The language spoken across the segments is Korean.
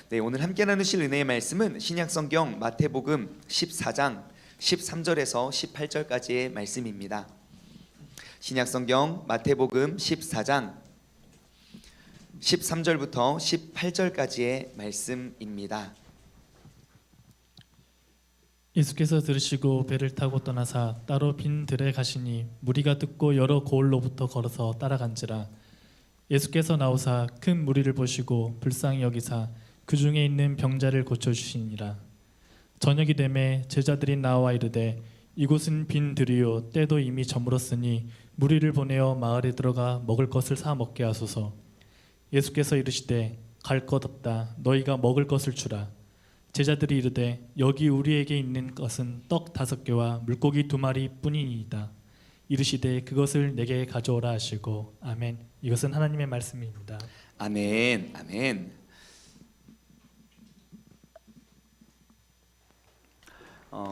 네, 오늘 함께 나누실 은혜의 말씀은 신약성경 마태복음 14장 13절에서 18절까지의 말씀입니다. 신약성경 마태복음 14장 13절부터 18절까지의 말씀입니다. 예수께서 들으시고 배를 타고 떠나사 따로 빈 들에 가시니 무리가 듣고 여러 고을로부터 걸어서 따라간지라. 예수께서 나오사 큰 무리를 보시고 불쌍히 여기사 그 중에 있는 병자를 고쳐주시니라. 저녁이 되매 제자들이 나와 이르되 이곳은 빈 들이요 때도 이미 저물었으니 무리를 보내어 마을에 들어가 먹을 것을 사 먹게 하소서. 예수께서 이르시되 갈 것 없다. 너희가 먹을 것을 주라. 제자들이 이르되 여기 우리에게 있는 것은 떡 5개와 물고기 2마리 뿐이니이다. 이르시되 그것을 내게 가져오라 하시고. 아멘. 이것은 하나님의 말씀입니다. 아멘. 아멘.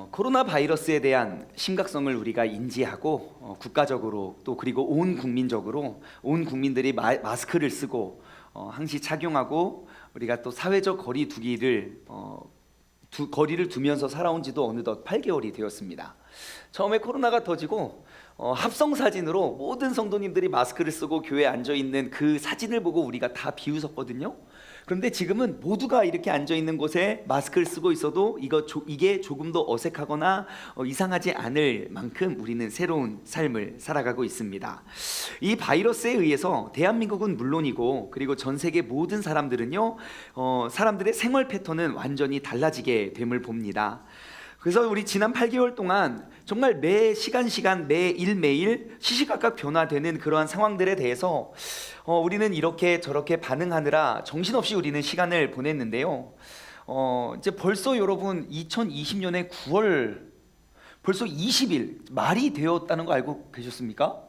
코로나 바이러스에 대한 심각성을 우리가 인지하고 국가적으로 또 그리고 온 국민들이 마스크를 쓰고 항시 착용하고 우리가 또 사회적 거리두기를 거리를 두면서 살아온 지도 어느덧 8개월이 되었습니다. 처음에 코로나가 터지고 합성 사진으로 모든 성도님들이 마스크를 쓰고 교회에 앉아 있는 그 사진을 보고 우리가 다 비웃었거든요. 그런데 지금은 모두가 이렇게 앉아 있는 곳에 마스크를 쓰고 있어도 이게 조금 더 어색하거나 이상하지 않을 만큼 우리는 새로운 삶을 살아가고 있습니다. 이 바이러스에 의해서 대한민국은 물론이고 그리고 전 세계 모든 사람들은요, 사람들의 생활 패턴은 완전히 달라지게 됨을 봅니다. 그래서 우리 지난 8개월 동안 정말 매 시간 매일 시시각각 변화되는 그러한 상황들에 대해서 우리는 이렇게 저렇게 반응하느라 정신없이 우리는 시간을 보냈는데요. 이제 벌써 여러분 2020년의 9월 벌써 20일 말이 되었다는 거 알고 계셨습니까?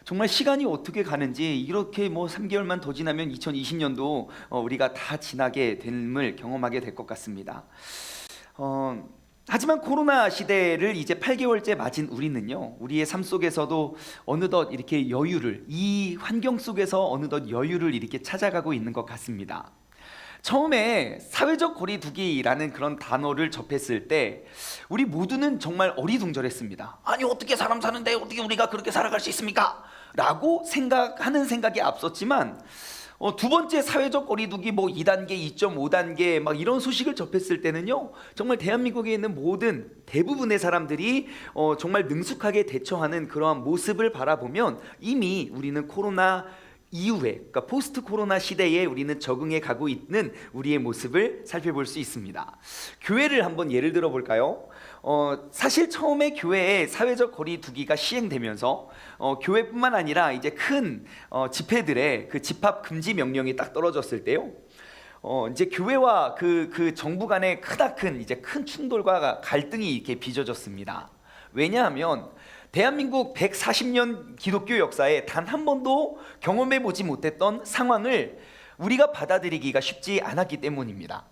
정말 시간이 어떻게 가는지 이렇게 3개월만 더 지나면 2020년도 우리가 다 지나게 됨을 경험하게 될 것 같습니다. 하지만 코로나 시대를 이제 8개월째 맞은 우리는요, 우리의 삶 속에서도 어느덧 이렇게 이 환경 속에서 어느덧 여유를 이렇게 찾아가고 있는 것 같습니다. 처음에 사회적 거리두기라는 그런 단어를 접했을 때 우리 모두는 정말 어리둥절했습니다. 아니 어떻게 사람 사는데 어떻게 우리가 그렇게 살아갈 수 있습니까? 라고 생각하는 생각이 앞섰지만 두 번째 사회적 거리두기 2단계, 2.5단계 막 이런 소식을 접했을 때는요, 정말 대한민국에 있는 대부분의 사람들이 정말 능숙하게 대처하는 그러한 모습을 바라보면 이미 우리는 코로나 이후에, 그러니까 포스트 코로나 시대에 우리는 적응해 가고 있는 우리의 모습을 살펴볼 수 있습니다. 교회를 한번 예를 들어 볼까요? 사실 처음에 교회에 사회적 거리두기가 시행되면서 교회뿐만 아니라 이제 큰 집회들의 그 집합 금지 명령이 딱 떨어졌을 때요, 이제 교회와 그 정부 간의 큰 충돌과 갈등이 이렇게 빚어졌습니다. 왜냐하면 대한민국 140년 기독교 역사에 단 한 번도 경험해 보지 못했던 상황을 우리가 받아들이기가 쉽지 않았기 때문입니다.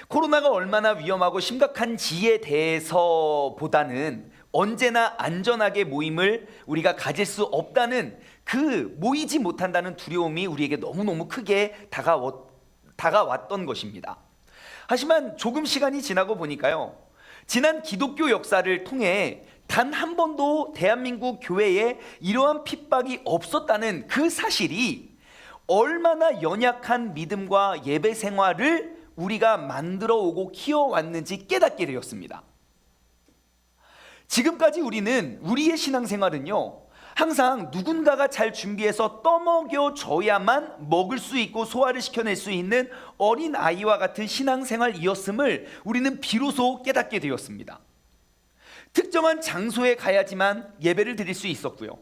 코로나가 얼마나 위험하고 심각한지에 대해서보다는 언제나 안전하게 모임을 우리가 가질 수 없다는 모이지 못한다는 두려움이 우리에게 너무너무 크게 다가왔던 것입니다. 하지만 조금 시간이 지나고 보니까요, 지난 기독교 역사를 통해 단 한 번도 대한민국 교회에 이러한 핍박이 없었다는 그 사실이 얼마나 연약한 믿음과 예배 생활을 우리가 만들어 오고 키워왔는지 깨닫게 되었습니다. 지금까지 우리의 신앙생활은요, 항상 누군가가 잘 준비해서 떠먹여 줘야만 먹을 수 있고 소화를 시켜낼 수 있는 어린 아이와 같은 신앙생활이었음을 우리는 비로소 깨닫게 되었습니다. 특정한 장소에 가야지만 예배를 드릴 수 있었고요,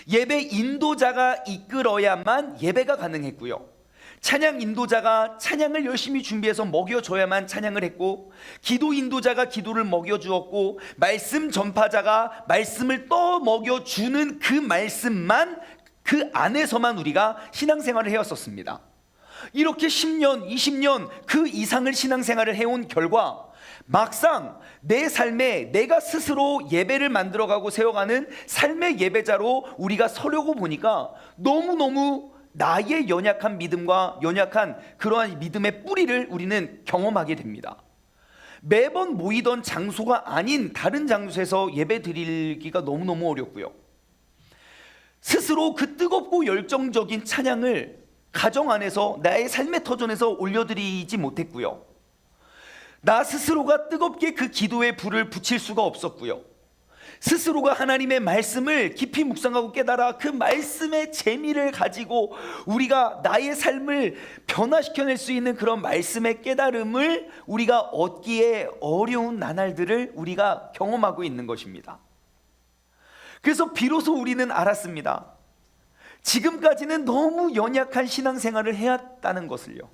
예배 인도자가 이끌어야만 예배가 가능했고요, 찬양 인도자가 찬양을 열심히 준비해서 먹여줘야만 찬양을 했고, 기도 인도자가 기도를 먹여주었고, 말씀 전파자가 말씀을 또 먹여주는 그 말씀만, 그 안에서만 우리가 신앙생활을 해왔었습니다. 이렇게 10년, 20년 그 이상을 신앙생활을 해온 결과 막상 내 삶에 내가 스스로 예배를 만들어가고 세워가는 삶의 예배자로 우리가 서려고 보니까 너무너무 나의 연약한 믿음과 연약한 그러한 믿음의 뿌리를 우리는 경험하게 됩니다. 매번 모이던 장소가 아닌 다른 장소에서 예배 드리기가 너무너무 어렵고요. 스스로 그 뜨겁고 열정적인 찬양을 가정 안에서 나의 삶의 터전에서 올려드리지 못했고요. 나 스스로가 뜨겁게 그 기도의 불을 붙일 수가 없었고요. 스스로가 하나님의 말씀을 깊이 묵상하고 깨달아 그 말씀의 재미를 가지고 우리가 나의 삶을 변화시켜낼 수 있는 그런 말씀의 깨달음을 우리가 얻기에 어려운 나날들을 우리가 경험하고 있는 것입니다. 그래서 비로소 우리는 알았습니다. 지금까지는 너무 연약한 신앙생활을 해왔다는 것을요.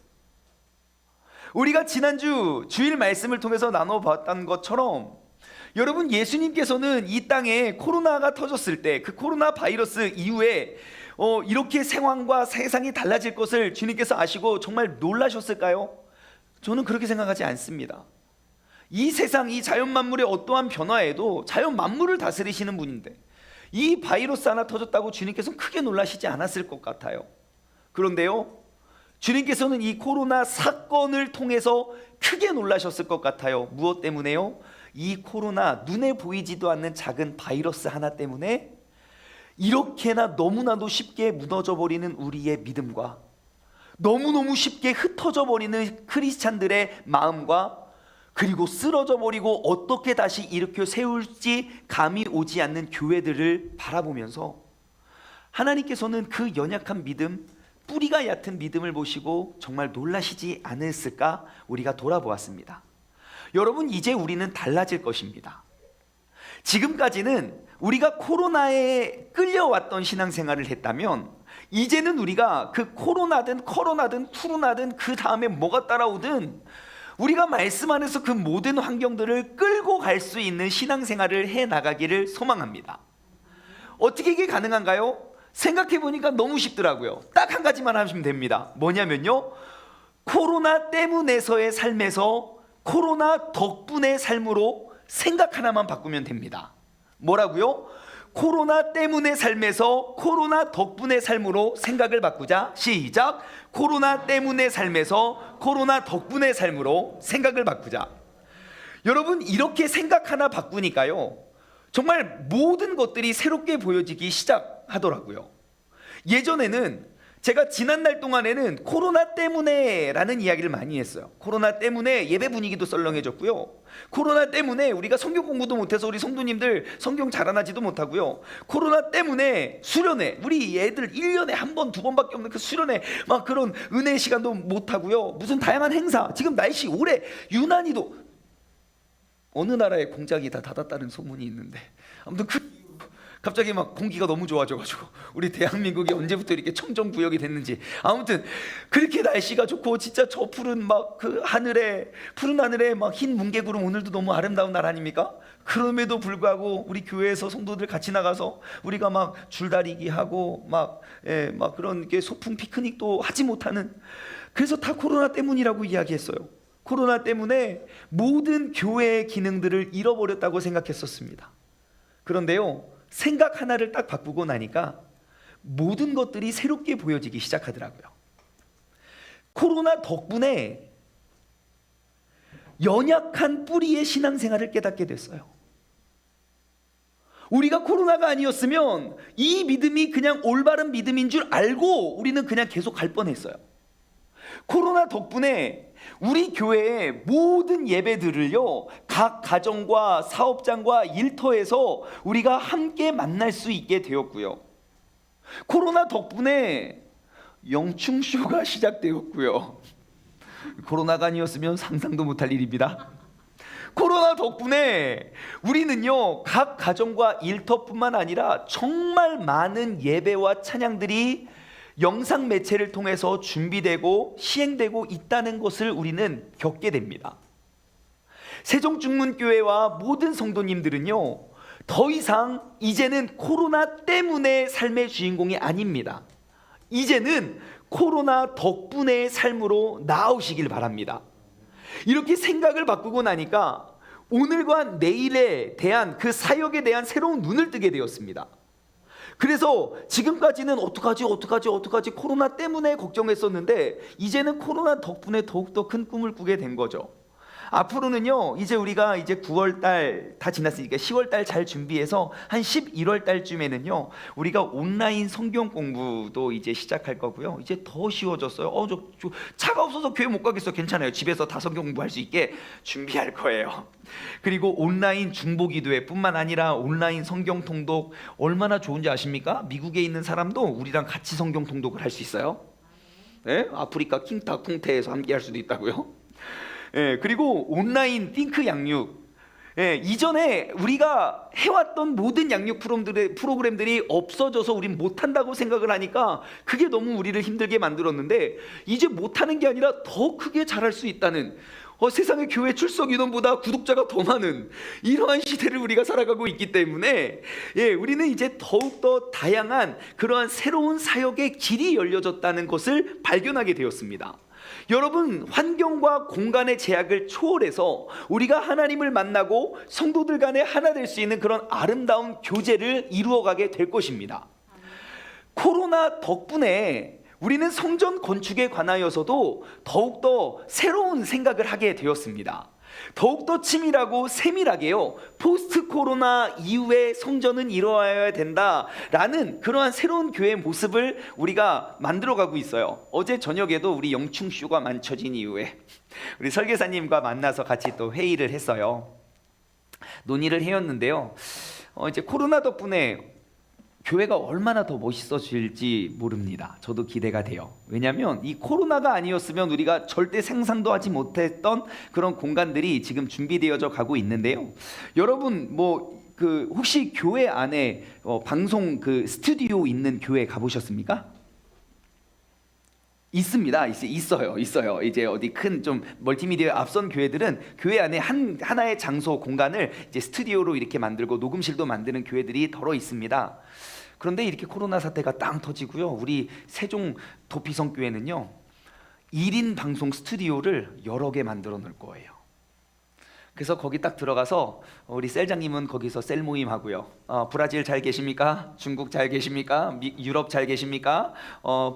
우리가 지난주 주일 말씀을 통해서 나눠봤던 것처럼 여러분, 예수님께서는 이 땅에 코로나가 터졌을 때 그 코로나 바이러스 이후에 이렇게 상황과 세상이 달라질 것을 주님께서 아시고 정말 놀라셨을까요? 저는 그렇게 생각하지 않습니다. 이 세상, 이 자연 만물의 어떠한 변화에도 자연 만물을 다스리시는 분인데 이 바이러스 하나 터졌다고 주님께서는 크게 놀라시지 않았을 것 같아요. 그런데요, 주님께서는 이 코로나 사건을 통해서 크게 놀라셨을 것 같아요. 무엇 때문에요? 이 코로나, 눈에 보이지도 않는 작은 바이러스 하나 때문에 이렇게나 너무나도 쉽게 무너져 버리는 우리의 믿음과 너무너무 쉽게 흩어져 버리는 크리스찬들의 마음과 그리고 쓰러져 버리고 어떻게 다시 일으켜 세울지 감이 오지 않는 교회들을 바라보면서 하나님께서는 그 연약한 믿음, 뿌리가 얕은 믿음을 보시고 정말 놀라시지 않았을까 우리가 돌아보았습니다. 여러분, 이제 우리는 달라질 것입니다. 지금까지는 우리가 코로나에 끌려왔던 신앙생활을 했다면 이제는 우리가 그 코로나든 쿠로나든 그 다음에 뭐가 따라오든 우리가 말씀 안에서 그 모든 환경들을 끌고 갈 수 있는 신앙생활을 해나가기를 소망합니다. 어떻게 이게 가능한가요? 생각해보니까 너무 쉽더라고요. 딱 한 가지만 하시면 됩니다. 뭐냐면요, 코로나 때문에서의 삶에서 코로나 덕분의 삶으로 생각 하나만 바꾸면 됩니다. 뭐라고요? 코로나 때문의 삶에서 코로나 덕분의 삶으로 생각을 바꾸자. 시작. 코로나 때문의 삶에서 코로나 덕분의 삶으로 생각을 바꾸자. 여러분, 이렇게 생각 하나 바꾸니까요, 정말 모든 것들이 새롭게 보여지기 시작하더라고요. 예전에는 제가 지난달 동안에는 코로나 때문에 라는 이야기를 많이 했어요. 코로나 때문에 예배 분위기도 썰렁해졌고요. 코로나 때문에 우리가 성경 공부도 못해서 우리 성도님들 성경 자라나지도 못하고요. 코로나 때문에 수련회, 우리 애들 1년에 한 번, 두 번밖에 없는 그 수련회 막 그런 은혜 시간도 못하고요. 무슨 다양한 행사, 지금 날씨 올해 유난히도 어느 나라의 공장이 다 닫았다는 소문이 있는데 아무튼 갑자기 막 공기가 너무 좋아져가지고 우리 대한민국이 언제부터 이렇게 청정구역이 됐는지, 아무튼 그렇게 날씨가 좋고 진짜 저 푸른 막 그 하늘에, 푸른 하늘에 막 흰 뭉게구름, 오늘도 너무 아름다운 날 아닙니까? 그럼에도 불구하고 우리 교회에서 성도들 같이 나가서 우리가 막 줄다리기 하고 막 그런 게 소풍 피크닉도 하지 못하는, 그래서 다 코로나 때문이라고 이야기했어요. 코로나 때문에 모든 교회의 기능들을 잃어버렸다고 생각했었습니다. 그런데요, 생각 하나를 딱 바꾸고 나니까 모든 것들이 새롭게 보여지기 시작하더라고요. 코로나 덕분에 연약한 뿌리의 신앙생활을 깨닫게 됐어요. 우리가 코로나가 아니었으면 이 믿음이 그냥 올바른 믿음인 줄 알고 우리는 그냥 계속 갈 뻔했어요. 코로나 덕분에 우리 교회의 모든 예배들을요, 각 가정과 사업장과 일터에서 우리가 함께 만날 수 있게 되었고요. 코로나 덕분에 영충쇼가 시작되었고요. 코로나가 아니었으면 상상도 못할 일입니다. 코로나 덕분에 우리는요, 각 가정과 일터뿐만 아니라 정말 많은 예배와 찬양들이 영상 매체를 통해서 준비되고 시행되고 있다는 것을 우리는 겪게 됩니다. 세종중문교회와 모든 성도님들은요, 더 이상 이제는 코로나 때문에 삶의 주인공이 아닙니다. 이제는 코로나 덕분의 삶으로 나아오시길 바랍니다. 이렇게 생각을 바꾸고 나니까 오늘과 내일에 대한 그 사역에 대한 새로운 눈을 뜨게 되었습니다. 그래서 지금까지는 어떡하지 코로나 때문에 걱정했었는데 이제는 코로나 덕분에 더욱더 큰 꿈을 꾸게 된 거죠. 앞으로는요, 이제 우리가 이제 9월 달 다 지났으니까 10월 달 잘 준비해서 한 11월 달쯤에는요, 우리가 온라인 성경 공부도 이제 시작할 거고요. 이제 더 쉬워졌어요. 저 차가 없어서 교회 못 가겠어. 괜찮아요. 집에서 다 성경 공부할 수 있게 준비할 거예요. 그리고 온라인 중보기도회뿐만 아니라 온라인 성경 통독 얼마나 좋은지 아십니까? 미국에 있는 사람도 우리랑 같이 성경 통독을 할 수 있어요. 네? 아프리카 킹타쿵테에서 함께 할 수도 있다고요. 예, 그리고 온라인 띵크 양육. 예, 이전에 우리가 해왔던 모든 양육 프로그램들이 없어져서 우린 못한다고 생각을 하니까 그게 너무 우리를 힘들게 만들었는데, 이제 못하는 게 아니라 더 크게 잘할 수 있다는, 세상의 교회 출석 인원보다 구독자가 더 많은 이러한 시대를 우리가 살아가고 있기 때문에, 예, 우리는 이제 더욱더 다양한 그러한 새로운 사역의 길이 열려졌다는 것을 발견하게 되었습니다. 여러분, 환경과 공간의 제약을 초월해서 우리가 하나님을 만나고 성도들 간에 하나 될 수 있는 그런 아름다운 교제를 이루어가게 될 것입니다. 코로나 덕분에 우리는 성전 건축에 관하여서도 더욱더 새로운 생각을 하게 되었습니다. 더욱더 치밀하고 세밀하게요, 포스트 코로나 이후에 성전은 이루어야 된다라는 그러한 새로운 교회의 모습을 우리가 만들어가고 있어요. 어제 저녁에도 우리 영충쇼가 만쳐진 이후에 우리 설계사님과 만나서 같이 또 회의를 했어요. 논의를 해왔는데요, 이제 코로나 덕분에 교회가 얼마나 더 멋있어질지 모릅니다. 저도 기대가 돼요. 왜냐하면 이 코로나가 아니었으면 우리가 절대 상상도 하지 못했던 그런 공간들이 지금 준비되어져 가고 있는데요. 여러분, 혹시 교회 안에 방송 스튜디오 있는 교회 가보셨습니까? 있습니다. 있어요. 이제 어디 큰 좀 멀티미디어 앞선 교회들은 교회 안에 하나의 장소 공간을 이제 스튜디오로 이렇게 만들고 녹음실도 만드는 교회들이 더러 있습니다. 그런데 이렇게 코로나 사태가 땅 터지고요, 우리 세종 도피성 교회는요 1인 방송 스튜디오를 여러 개 만들어 놓을 거예요. 그래서 거기 딱 들어가서 우리 셀장님은 거기서 셀 모임 하고요. 브라질 잘 계십니까? 중국 잘 계십니까? 유럽 잘 계십니까?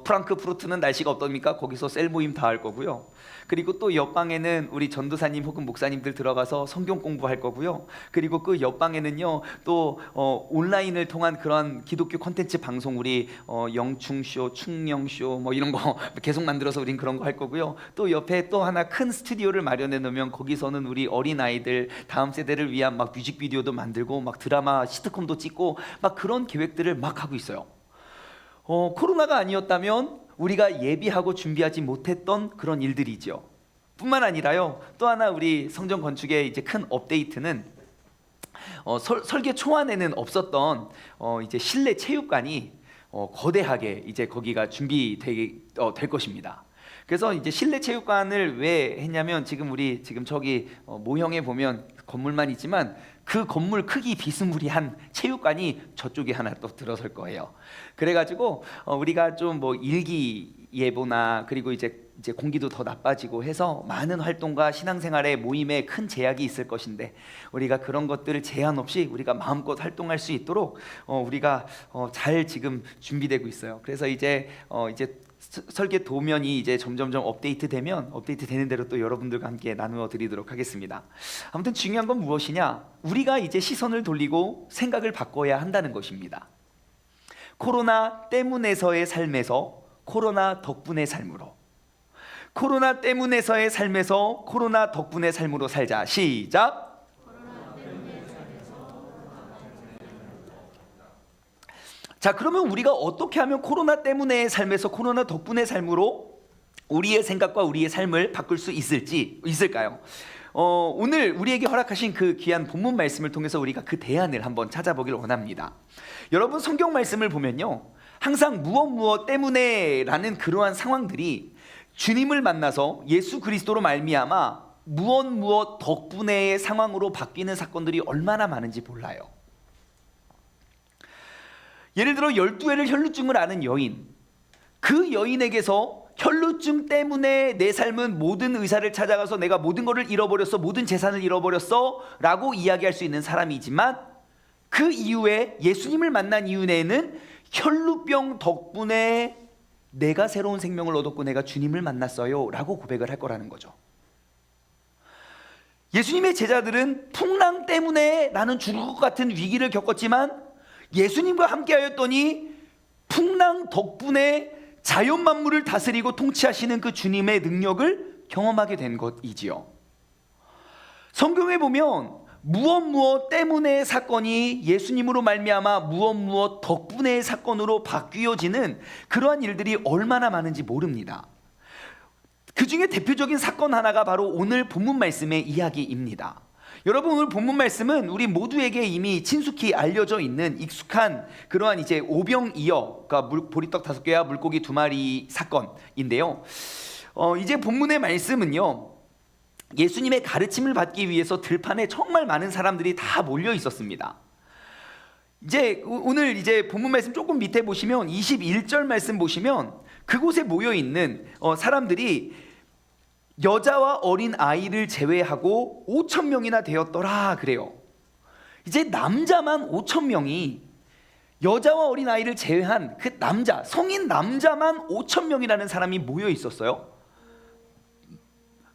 프랑크푸르트는 날씨가 어떻습니까? 거기서 셀 모임 다 할 거고요. 그리고 또 옆방에는 우리 전도사님 혹은 목사님들 들어가서 성경 공부할 거고요. 그리고 그 옆방에는요 또 온라인을 통한 그런 기독교 콘텐츠 방송, 우리 영충쇼, 충령쇼 이런 거 계속 만들어서 우린 그런 거 할 거고요. 또 옆에 또 하나 큰 스튜디오를 마련해 놓으면 거기서는 우리 어린 아이들 다음 세대를 위한 막 뮤직비디오도 만들고 막 드라마 시트콤도 찍고 막 그런 계획들을 막 하고 있어요. 코로나가 아니었다면 우리가 예비하고 준비하지 못했던 그런 일들이죠. 뿐만 아니라요, 또 하나 우리 성전 건축의 이제 큰 업데이트는 설계 초안에는 없었던 이제 실내 체육관이 거대하게 이제 거기가 준비될 것입니다. 그래서 이제 실내 체육관을 왜 했냐면, 지금 저기 모형에 보면 건물만 있지만 그 건물 크기 비스무리한 체육관이 저쪽에 하나 또 들어설 거예요. 그래가지고 우리가 좀 일기예보나 그리고 이제 공기도 더 나빠지고 해서 많은 활동과 신앙생활의 모임에 큰 제약이 있을 것인데, 우리가 그런 것들을 제한 없이 우리가 마음껏 활동할 수 있도록 우리가 잘 지금 준비되고 있어요. 그래서 이제 설계 도면이 이제 점점점 업데이트 되는 대로 또 여러분들과 함께 나누어 드리도록 하겠습니다. 아무튼 중요한 건 무엇이냐? 우리가 이제 시선을 돌리고 생각을 바꿔야 한다는 것입니다. 코로나 때문에서의 삶에서 코로나 덕분의 삶으로, 코로나 때문에서의 삶에서 코로나 덕분의 삶으로 살자. 시작. 자, 그러면 우리가 어떻게 하면 코로나 때문의 삶에서 코로나 덕분의 삶으로 우리의 생각과 우리의 삶을 바꿀 수 있을까요? 오늘 우리에게 허락하신 그 귀한 본문 말씀을 통해서 우리가 그 대안을 한번 찾아보길 원합니다. 여러분, 성경 말씀을 보면요, 항상 무엇 때문에 라는 그러한 상황들이 주님을 만나서 예수 그리스도로 말미암아 무엇 덕분에의 상황으로 바뀌는 사건들이 얼마나 많은지 몰라요. 예를 들어 12회를 혈루증을 앓은 여인, 그 여인에게서 혈루증 때문에 내 삶은 모든 의사를 찾아가서 내가 모든 것을 잃어버렸어, 모든 재산을 잃어버렸어 라고 이야기할 수 있는 사람이지만, 그 이후에 예수님을 만난 이후에는 혈루병 덕분에 내가 새로운 생명을 얻었고 내가 주님을 만났어요 라고 고백을 할 거라는 거죠. 예수님의 제자들은 풍랑 때문에 나는 죽을 것 같은 위기를 겪었지만 예수님과 함께 하였더니 풍랑 덕분에 자연 만물을 다스리고 통치하시는 그 주님의 능력을 경험하게 된 것이지요. 성경에 보면 무엇 때문에 사건이 예수님으로 말미암아 무엇 덕분에 사건으로 바뀌어지는 그러한 일들이 얼마나 많은지 모릅니다. 그 중에 대표적인 사건 하나가 바로 오늘 본문 말씀의 이야기입니다. 여러분, 오늘 본문 말씀은 우리 모두에게 이미 친숙히 알려져 있는 익숙한 그러한 이제 오병이어, 그러니까 보리떡 5개와 물고기 2마리 사건인데요. 이제 본문의 말씀은요, 예수님의 가르침을 받기 위해서 들판에 정말 많은 사람들이 다 몰려 있었습니다. 이제 오늘 이제 본문 말씀 조금 밑에 보시면 21절 말씀 보시면 그곳에 모여 있는 사람들이 여자와 어린 아이를 제외하고 5,000명이나 되었더라 그래요. 이제 남자만 5,000명이, 여자와 어린 아이를 제외한 그 남자, 성인 남자만 5,000명이라는 사람이 모여 있었어요.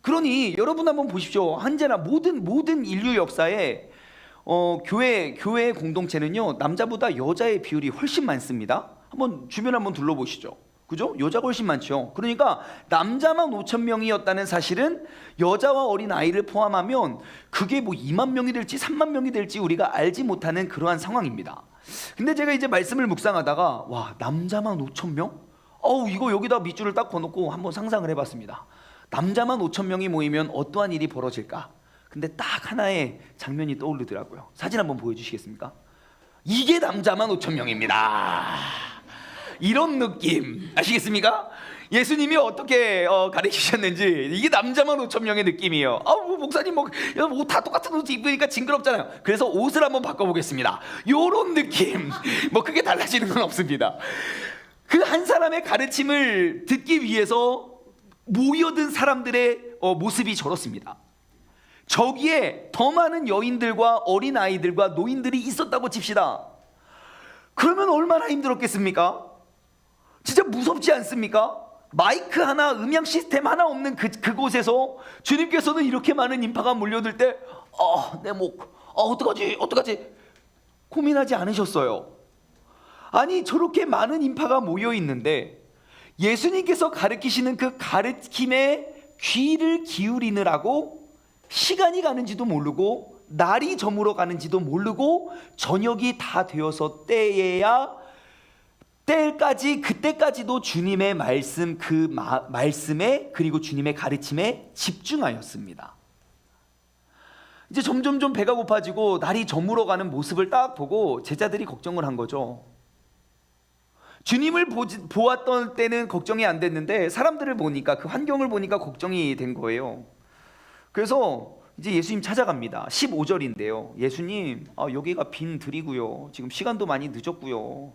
그러니 여러분 한번 보십시오. 언제나 모든 인류 역사에 교회 공동체는요, 남자보다 여자의 비율이 훨씬 많습니다. 한번 주변 한번 둘러보시죠. 그죠? 여자가 훨씬 많죠. 그러니까 남자만 5,000명이었다는 사실은 여자와 어린 아이를 포함하면 그게 뭐 2만 명이 될지 3만 명이 될지 우리가 알지 못하는 그러한 상황입니다. 근데 제가 이제 말씀을 묵상하다가 와, 남자만 5,000명? 이거 여기다 밑줄을 딱 거놓고 한번 상상을 해봤습니다. 남자만 5,000명이 모이면 어떠한 일이 벌어질까? 근데 딱 하나의 장면이 떠오르더라고요. 사진 한번 보여주시겠습니까? 이게 남자만 5,000명입니다. 이런 느낌 아시겠습니까? 예수님이 어떻게 가르치셨는지 이게 남자만 5,000명의 느낌이에요. 목사님 옷 다 똑같은 옷 입으니까 징그럽잖아요. 그래서 옷을 한번 바꿔보겠습니다. 요런 느낌. 크게 달라지는 건 없습니다. 그 한 사람의 가르침을 듣기 위해서 모여든 사람들의 모습이 저렇습니다. 저기에 더 많은 여인들과 어린 아이들과 노인들이 있었다고 칩시다. 그러면 얼마나 힘들었겠습니까? 진짜 무섭지 않습니까? 마이크 하나, 음향 시스템 하나 없는 그곳에서 주님께서는 이렇게 많은 인파가 몰려들 때 내 목, 어떡하지 고민하지 않으셨어요. 아니, 저렇게 많은 인파가 모여 있는데 예수님께서 가르치시는 그 가르침에 귀를 기울이느라고 시간이 가는지도 모르고 날이 저물어 가는지도 모르고 저녁이 다 되어서 그때까지도 주님의 말씀, 말씀에 그리고 주님의 가르침에 집중하였습니다. 이제 점점 배가 고파지고 날이 저물어 가는 모습을 딱 보고 제자들이 걱정을 한 거죠. 주님을 보았던 때는 걱정이 안 됐는데 사람들을 보니까, 그 환경을 보니까 걱정이 된 거예요. 그래서 이제 예수님 찾아갑니다. 15절인데요. 예수님, 여기가 빈 들이고요. 지금 시간도 많이 늦었고요.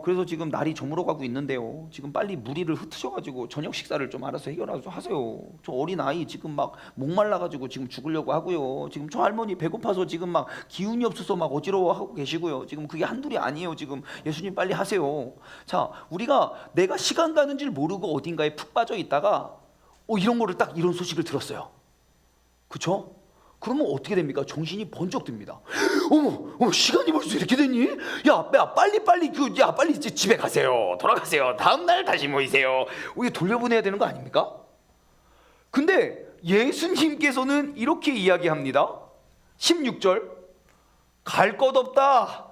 그래서 지금 날이 저물어가고 있는데요. 지금 빨리 무리를 흩으셔가지고 저녁 식사를 좀 알아서 해결하셔서 하세요. 저 어린 아이 지금 막 목말라가지고 지금 죽으려고 하고요. 지금 저 할머니 배고파서 지금 막 기운이 없어서 막 어지러워하고 계시고요. 지금 그게 한둘이 아니에요. 지금 예수님 빨리 하세요. 자, 우리가 내가 시간 가는 줄 모르고 어딘가에 푹 빠져 있다가 이런 거를 딱 이런 소식을 들었어요. 그쵸? 그러면 어떻게 됩니까? 정신이 번쩍 듭니다. 어머, 시간이 벌써 이렇게 됐니? 야, 빨리 이제 집에 가세요. 돌아가세요. 다음 날 다시 모이세요. 이게 돌려보내야 되는 거 아닙니까? 근데 예수님께서는 이렇게 이야기합니다. 16절, 갈 것 없다.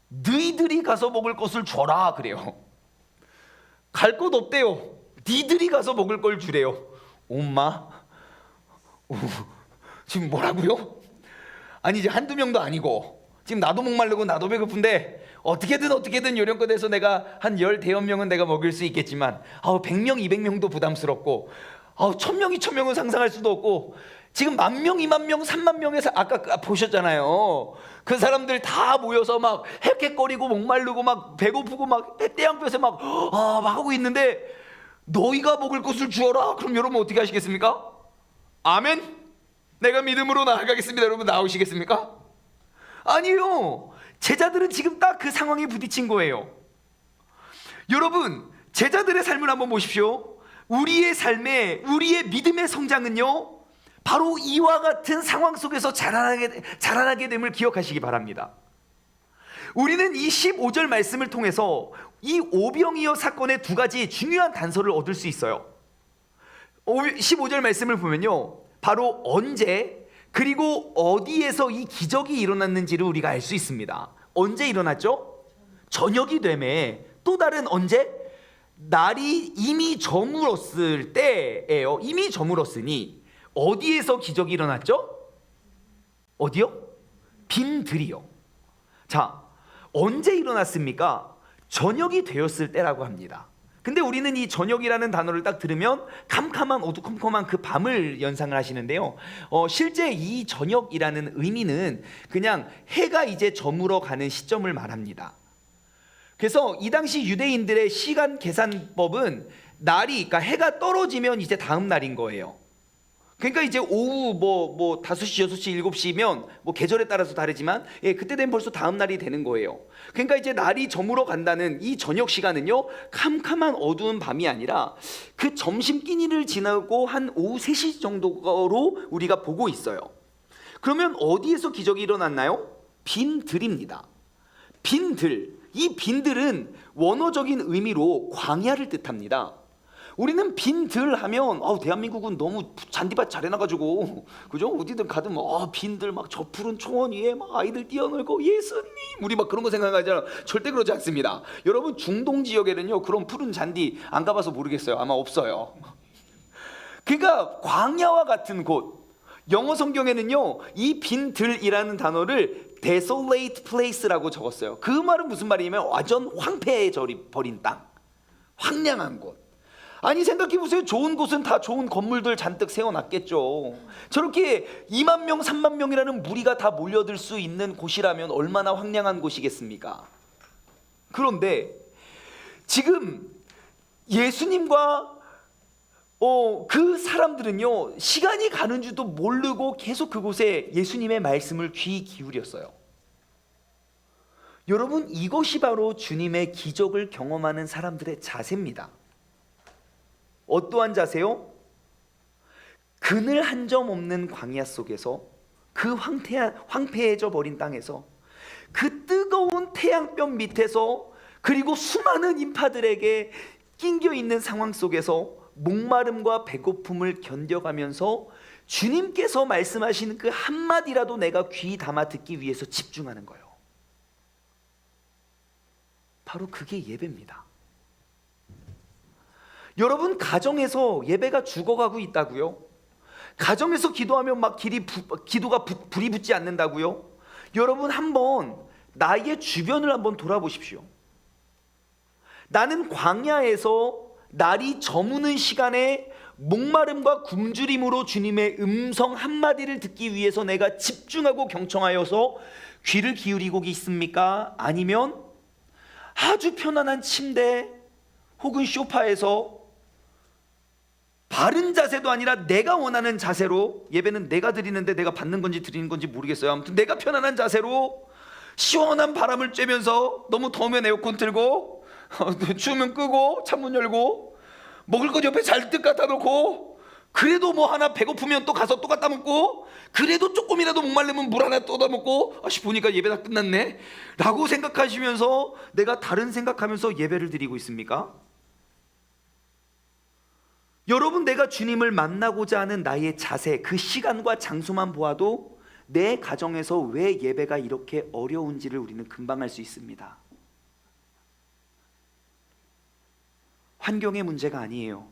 너희들이 가서 먹을 것을 줘라 그래요. 갈 것 없대요. 니들이 가서 먹을 걸 주래요. 엄마, 지금 뭐라고요? 아니, 이제 한두 명도 아니고 지금 나도 목마르고 나도 배고픈데 어떻게든 요령껏 해서 내가 한 10대여명은 내가 먹일 수 있겠지만 100명, 200명도 부담스럽고 1000명, 2000명은 상상할 수도 없고 지금 10,000명, 20,000명, 30,000명에서 아까 보셨잖아요. 그 사람들 다 모여서 막 헥헥거리고 목마르고 막 배고프고 막 떼양볕에 막 하고 있는데 너희가 먹을 것을 주어라. 그럼 여러분 어떻게 하시겠습니까? 아멘? 내가 믿음으로 나아가겠습니다. 여러분 나오시겠습니까? 아니요. 제자들은 지금 딱 그 상황에 부딪힌 거예요. 여러분, 제자들의 삶을 한번 보십시오. 우리의 삶에, 우리의 믿음의 성장은요, 바로 이와 같은 상황 속에서 자라나게 됨을 기억하시기 바랍니다. 우리는 이 15절 말씀을 통해서 이 오병이어 사건의 두 가지 중요한 단서를 얻을 수 있어요. 15절 말씀을 보면요, 바로 언제 그리고 어디에서 이 기적이 일어났는지를 우리가 알 수 있습니다. 언제 일어났죠? 저녁이 되매 또 다른 언제? 날이 이미 저물었을 때예요. 이미 저물었으니 어디에서 기적이 일어났죠? 어디요? 빈들이요. 자, 언제 일어났습니까? 저녁이 되었을 때라고 합니다. 근데 우리는 이 저녁이라는 단어를 딱 들으면 캄캄한 어두컴컴한 그 밤을 연상을 하시는데요. 실제 이 저녁이라는 의미는 그냥 해가 이제 저물어 가는 시점을 말합니다. 그래서 이 당시 유대인들의 시간 계산법은 그러니까 해가 떨어지면 이제 다음 날인 거예요. 그러니까 이제 오후 5시, 6시, 7시면 계절에 따라서 다르지만 그때 되면 벌써 다음 날이 되는 거예요. 그러니까 이제 날이 저물어 간다는 이 저녁 시간은요, 캄캄한 어두운 밤이 아니라 그 점심 끼니를 지나고 한 오후 3시 정도로 우리가 보고 있어요. 그러면 어디에서 기적이 일어났나요? 빈들입니다. 빈들. 이 빈들은 원어적인 의미로 광야를 뜻합니다. 우리는 빈들 하면 대한민국은 너무 잔디밭 잘 해놔가지고, 그죠? 어디든 가든 빈들 막 저 푸른 초원 위에 막 아이들 뛰어놀고 예수님 우리 막 그런 거 생각하잖아. 절대 그러지 않습니다. 여러분, 중동 지역에는요 그런 푸른 잔디 안 가봐서 모르겠어요. 아마 없어요. 그러니까 광야와 같은 곳. 영어 성경에는요 이 빈들이라는 단어를 desolate place라고 적었어요. 그 말은 무슨 말이냐면 완전 황폐해 버린 땅, 황량한 곳. 아니, 생각해보세요. 좋은 곳은 다 좋은 건물들 잔뜩 세워놨겠죠. 저렇게 2만 명, 3만 명이라는 무리가 다 몰려들 수 있는 곳이라면 얼마나 황량한 곳이겠습니까? 그런데 지금 예수님과 그 사람들은요 시간이 가는 줄도 모르고 계속 그곳에 예수님의 말씀을 귀 기울였어요. 여러분, 이것이 바로 주님의 기적을 경험하는 사람들의 자세입니다. 어떠한 자세요? 그늘 한 점 없는 광야 속에서, 그 황폐해져 버린 땅에서, 그 뜨거운 태양볕 밑에서, 그리고 수많은 인파들에게 낑겨 있는 상황 속에서 목마름과 배고픔을 견뎌가면서 주님께서 말씀하시는 그 한마디라도 내가 귀 담아 듣기 위해서 집중하는 거예요. 바로 그게 예배입니다. 여러분, 가정에서 예배가 죽어가고 있다고요? 가정에서 기도하면 막 기도가 불이 붙지 않는다고요? 여러분, 한번 나의 주변을 한번 돌아보십시오. 나는 광야에서 날이 저무는 시간에 목마름과 굶주림으로 주님의 음성 한마디를 듣기 위해서 내가 집중하고 경청하여서 귀를 기울이고 있습니까? 아니면 아주 편안한 침대 혹은 소파에서 바른 자세도 아니라 내가 원하는 자세로, 예배는 내가 드리는데 내가 받는 건지 드리는 건지 모르겠어요. 아무튼 내가 편안한 자세로 시원한 바람을 쬐면서, 너무 더우면 에어컨 틀고 추우면 끄고 창문 열고 먹을 것 옆에 잔뜩 갖다 놓고, 그래도 하나 배고프면 또 가서 또 갖다 먹고, 그래도 조금이라도 목말르면 물 하나 떠다 먹고, 보니까 예배 다 끝났네 라고 생각하시면서 내가 다른 생각하면서 예배를 드리고 있습니까? 여러분, 내가 주님을 만나고자 하는 나의 자세, 그 시간과 장소만 보아도 내 가정에서 왜 예배가 이렇게 어려운지를 우리는 금방 알 수 있습니다. 환경의 문제가 아니에요.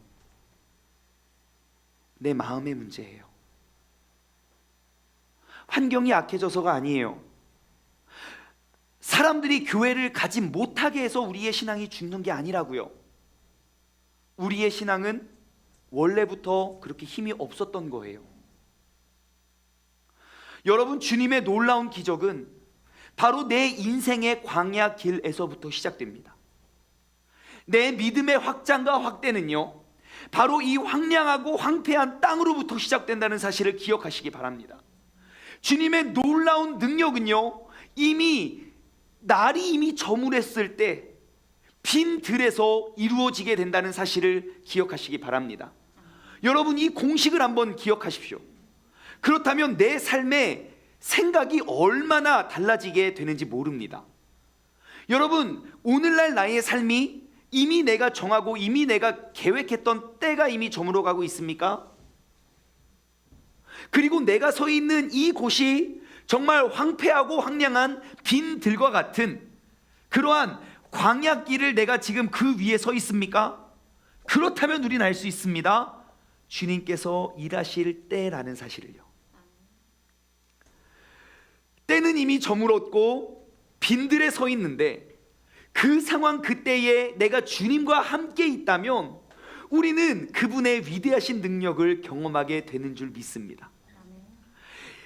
내 마음의 문제예요. 환경이 악해져서가 아니에요. 사람들이 교회를 가지 못하게 해서 우리의 신앙이 죽는 게 아니라고요. 우리의 신앙은 원래부터 그렇게 힘이 없었던 거예요. 여러분, 주님의 놀라운 기적은 바로 내 인생의 광야 길에서부터 시작됩니다. 내 믿음의 확장과 확대는요 바로 이 황량하고 황폐한 땅으로부터 시작된다는 사실을 기억하시기 바랍니다. 주님의 놀라운 능력은요 날이 이미 저물었을 때, 빈 들에서 이루어지게 된다는 사실을 기억하시기 바랍니다. 여러분, 이 공식을 한번 기억하십시오. 그렇다면 내 삶의 생각이 얼마나 달라지게 되는지 모릅니다. 여러분, 오늘날 나의 삶이 이미 내가 정하고 이미 내가 계획했던 때가 이미 저물어 가고 있습니까? 그리고 내가 서 있는 이곳이 정말 황폐하고 황량한 빈 들과 같은 그러한 광야길을 내가 지금 그 위에 서 있습니까? 그렇다면 우리는 알 수 있습니다. 주님께서 일하실 때라는 사실을요. 때는 이미 저물었고 빈들에 서 있는데 그 상황 그때에 내가 주님과 함께 있다면 우리는 그분의 위대하신 능력을 경험하게 되는 줄 믿습니다.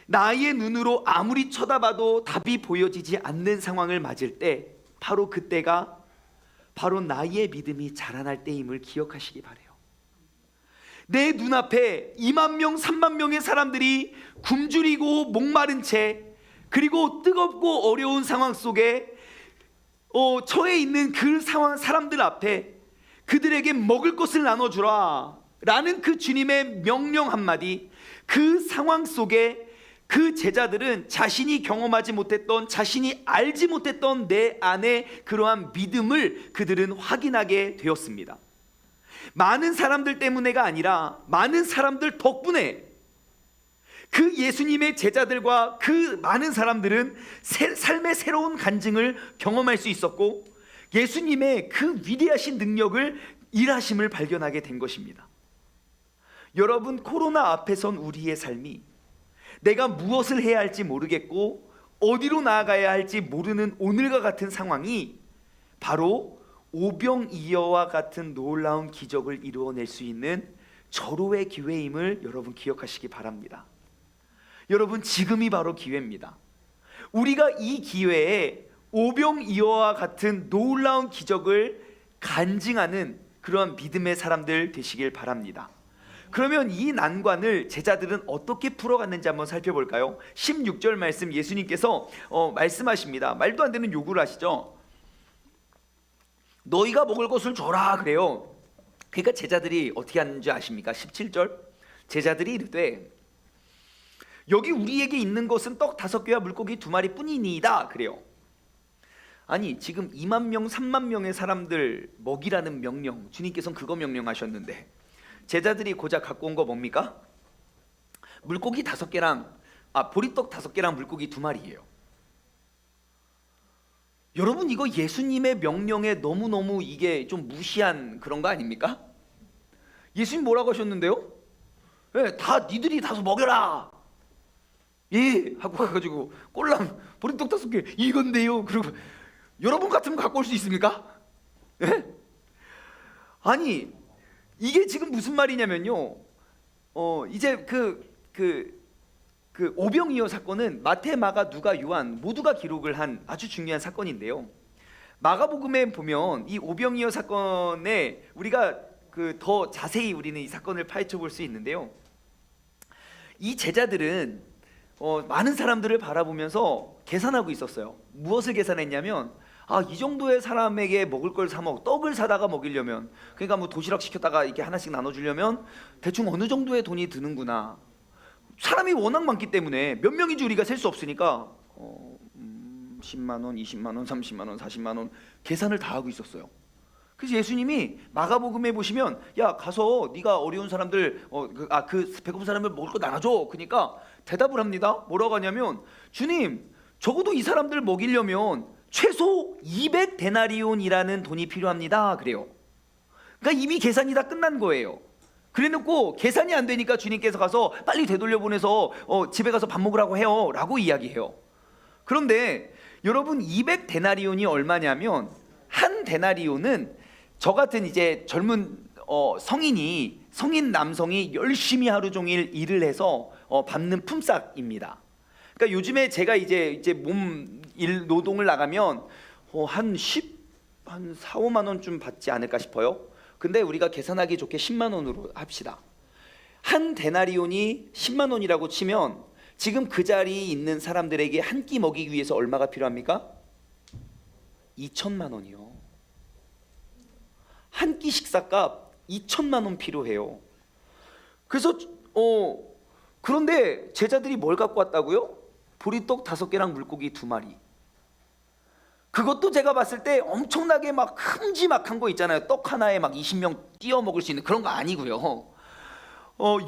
나의 눈으로 아무리 쳐다봐도 답이 보여지지 않는 상황을 맞을 때 바로 그때가 바로 나의 믿음이 자라날 때임을 기억하시기 바라요. 내 눈앞에 2만 명, 3만 명의 사람들이 굶주리고 목마른 채 그리고 뜨겁고 어려운 상황 속에 처해 있는 그 상황 사람들 앞에 그들에게 먹을 것을 나눠주라 라는 그 주님의 명령 한마디, 그 상황 속에 그 제자들은 자신이 경험하지 못했던, 자신이 알지 못했던 내 안에 그러한 믿음을 그들은 확인하게 되었습니다. 많은 사람들 때문에가 아니라 많은 사람들 덕분에 그 예수님의 제자들과 그 많은 사람들은 삶의 새로운 간증을 경험할 수 있었고 예수님의 그 위대하신 능력을 일하심을 발견하게 된 것입니다. 여러분, 코로나 앞에 선 우리의 삶이 내가 무엇을 해야 할지 모르겠고 어디로 나아가야 할지 모르는 오늘과 같은 상황이 바로 오병이어와 같은 놀라운 기적을 이루어낼 수 있는 절호의 기회임을 여러분 기억하시기 바랍니다. 여러분, 지금이 바로 기회입니다. 우리가 이 기회에 오병이어와 같은 놀라운 기적을 간증하는 그러한 믿음의 사람들 되시길 바랍니다. 그러면 이 난관을 제자들은 어떻게 풀어갔는지 한번 살펴볼까요? 16절 말씀 예수님께서 말씀하십니다. 말도 안 되는 요구를 하시죠. 너희가 먹을 것을 줘라 그래요. 그러니까 제자들이 어떻게 하는지 아십니까? 17절 제자들이 이르되 여기 우리에게 있는 것은 떡 5개와 물고기 2마리 뿐이니이다 그래요. 아니, 지금 2만 명 3만 명의 사람들 먹이라는 명령, 주님께서는 그거 명령하셨는데 제자들이 고작 갖고 온 거 뭡니까? 물고기 5개랑 보리떡 5개랑 물고기 2마리예요. 여러분, 이거 예수님의 명령에 너무너무 이게 좀 무시한 그런 거 아닙니까? 예수님 뭐라고 하셨는데요? 네, 다 니들이 다서 먹여라. 예 하고 가가지고 꼴랑 보리떡 5개 이건데요. 그리고 여러분 같으면 갖고 올 수 있습니까? 예? 아니, 이게 지금 무슨 말이냐면요. 이제 그 오병이어 사건은 마태, 마가, 누가, 요한 모두가 기록을 한 아주 중요한 사건인데요. 마가복음에 보면 이 오병이어 사건에 우리가 더 자세히 우리는 이 사건을 파헤쳐 볼 수 있는데요. 이 제자들은 많은 사람들을 바라보면서 계산하고 있었어요. 무엇을 계산했냐면 이 정도의 사람에게 먹을 걸 떡을 사다가 먹이려면, 그러니까 뭐 도시락 시켰다가 이렇게 하나씩 나눠주려면 대충 어느 정도의 돈이 드는구나. 사람이 워낙 많기 때문에 몇 명인지 우리가 셀 수 없으니까 10만 원, 20만 원, 30만 원, 40만 원 계산을 다 하고 있었어요. 그래서 예수님이 마가복음에 보시면 야, 가서 네가 어려운 사람들 그 배고픈 사람들 먹을 거 나눠줘. 그러니까 대답을 합니다. 뭐라고 하냐면 주님, 적어도 이 사람들 먹이려면 최소 200데나리온이라는 돈이 필요합니다 그래요. 그러니까 이미 계산이 다 끝난 거예요. 그래놓고 계산이 안 되니까 주님께서 가서 빨리 되돌려 보내서 집에 가서 밥 먹으라고 해요 라고 이야기해요. 그런데 여러분, 200데나리온이 얼마냐면 한 데나리온은 저 같은 이제 젊은 성인 남성이 열심히 하루 종일 일을 해서 받는 품삯입니다. 그러니까 요즘에 제가 이제 몸 일 노동을 나가면 한 4, 5만 원쯤 받지 않을까 싶어요. 근데 우리가 계산하기 좋게 10만 원으로 합시다. 한 데나리온이 10만 원이라고 치면 지금 그 자리에 있는 사람들에게 한 끼 먹이기 위해서 얼마가 필요합니까? 2천만 원이요. 한 끼 식사값 2천만 원 필요해요. 그래서 그런데 제자들이 뭘 갖고 왔다고요? 보리떡 5개랑 물고기 2마리. 그것도 제가 봤을 때 엄청나게 막 큼지막한 거 있잖아요. 떡 하나에 막 20명 띄워 먹을 수 있는 그런 거 아니고요.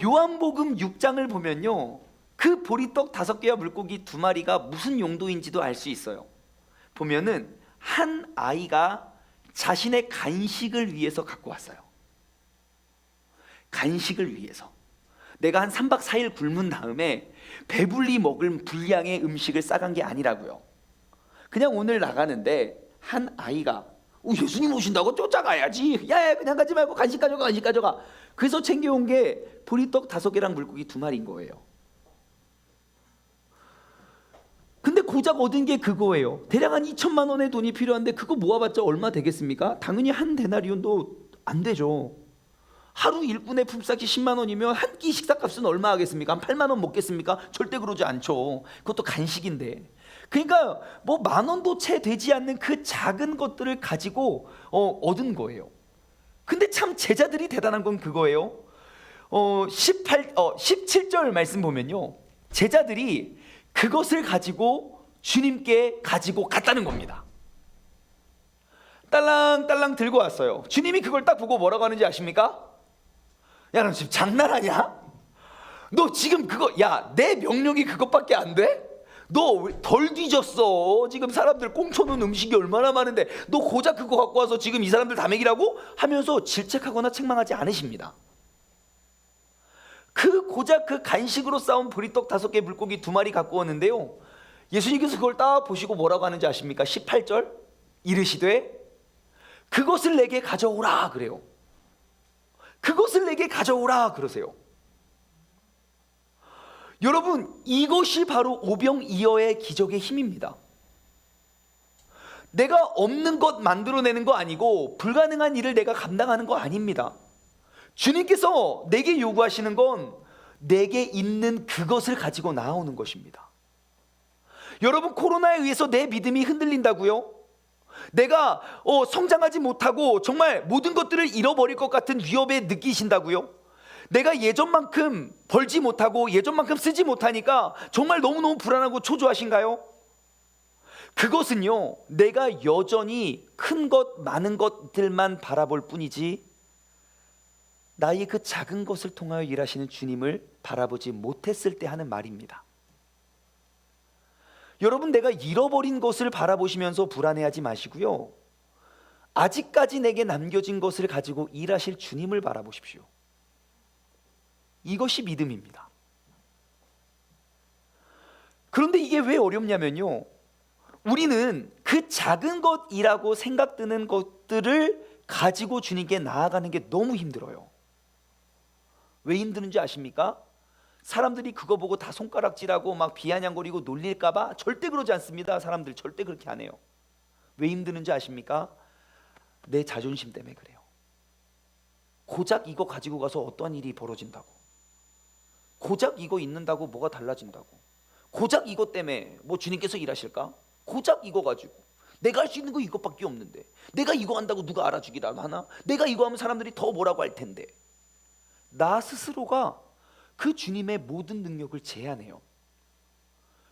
요한복음 6장을 보면요, 그 보리떡 5개와 물고기 2마리가 무슨 용도인지도 알 수 있어요. 보면은 한 아이가 자신의 간식을 위해서 갖고 왔어요. 간식을 위해서. 내가 한 3박 4일 굶은 다음에 배불리 먹을 분량의 음식을 싸간 게 아니라고요. 그냥 오늘 나가는데 한 아이가 예수님 오신다고 쫓아가야지. 야, 그냥 가지 말고 간식 가져가, 간식 가져가. 그래서 챙겨온 게 보리떡 5개랑 물고기 2마리인 거예요. 근데 고작 얻은 게 그거예요. 대략 한 2천만 원의 돈이 필요한데 그거 모아봤자 얼마 되겠습니까? 당연히 한 데나리온도 안 되죠. 하루 일꾼의 품삯이 10만 원이면 한 끼 식사값은 얼마 하겠습니까? 한 8만 원 먹겠습니까? 절대 그러지 않죠. 그것도 간식인데. 그러니까 뭐 10,000원도 채 되지 않는 그 작은 것들을 가지고 얻은 거예요. 근데 참 제자들이 대단한 건 그거예요. 17절 말씀 보면요, 제자들이 그것을 가지고 주님께 가지고 갔다는 겁니다. 딸랑딸랑 들고 왔어요. 주님이 그걸 딱 보고 뭐라고 하는지 아십니까? 야, 너 지금 장난하냐? 너 지금 그거, 야, 내 명령이 그것밖에 안 돼? 너 덜 뒤졌어. 지금 사람들 꽁쳐놓은 음식이 얼마나 많은데 너 고작 그거 갖고 와서 지금 이 사람들 다 먹이라고? 하면서 질책하거나 책망하지 않으십니다. 그 고작 그 간식으로 싸운 보리떡 5개 물고기 2마리 갖고 왔는데요, 예수님께서 그걸 딱 보시고 뭐라고 하는지 아십니까? 18절 이르시되 그것을 내게 가져오라 그래요. 그것을 내게 가져오라 그러세요. 여러분, 이것이 바로 오병이어의 기적의 힘입니다. 내가 없는 것 만들어내는 거 아니고 불가능한 일을 내가 감당하는 거 아닙니다. 주님께서 내게 요구하시는 건 내게 있는 그것을 가지고 나오는 것입니다. 여러분, 코로나에 의해서 내 믿음이 흔들린다고요? 내가 성장하지 못하고 정말 모든 것들을 잃어버릴 것 같은 위협에 느끼신다고요? 내가 예전만큼 벌지 못하고 예전만큼 쓰지 못하니까 정말 너무너무 불안하고 초조하신가요? 그것은요, 내가 여전히 큰 것 많은 것들만 바라볼 뿐이지 나의 그 작은 것을 통하여 일하시는 주님을 바라보지 못했을 때 하는 말입니다. 여러분, 내가 잃어버린 것을 바라보시면서 불안해하지 마시고요, 아직까지 내게 남겨진 것을 가지고 일하실 주님을 바라보십시오. 이것이 믿음입니다. 그런데 이게 왜 어렵냐면요, 우리는 그 작은 것이라고 생각드는 것들을 가지고 주님께 나아가는 게 너무 힘들어요. 왜 힘드는지 아십니까? 사람들이 그거 보고 다 손가락질하고 막 비아냥거리고 놀릴까봐 절대 그러지 않습니다. 사람들 절대 그렇게 안 해요. 왜 힘드는지 아십니까? 내 자존심 때문에 그래요. 고작 이거 가지고 가서 어떠한 일이 벌어진다고, 고작 이거 있는다고 뭐가 달라진다고, 고작 이것 때문에 뭐 주님께서 일하실까? 고작 이거 가지고 내가 할 수 있는 거 이것밖에 없는데, 내가 이거 한다고 누가 알아주기라도 하나? 내가 이거 하면 사람들이 더 뭐라고 할 텐데. 나 스스로가 그 주님의 모든 능력을 제한해요.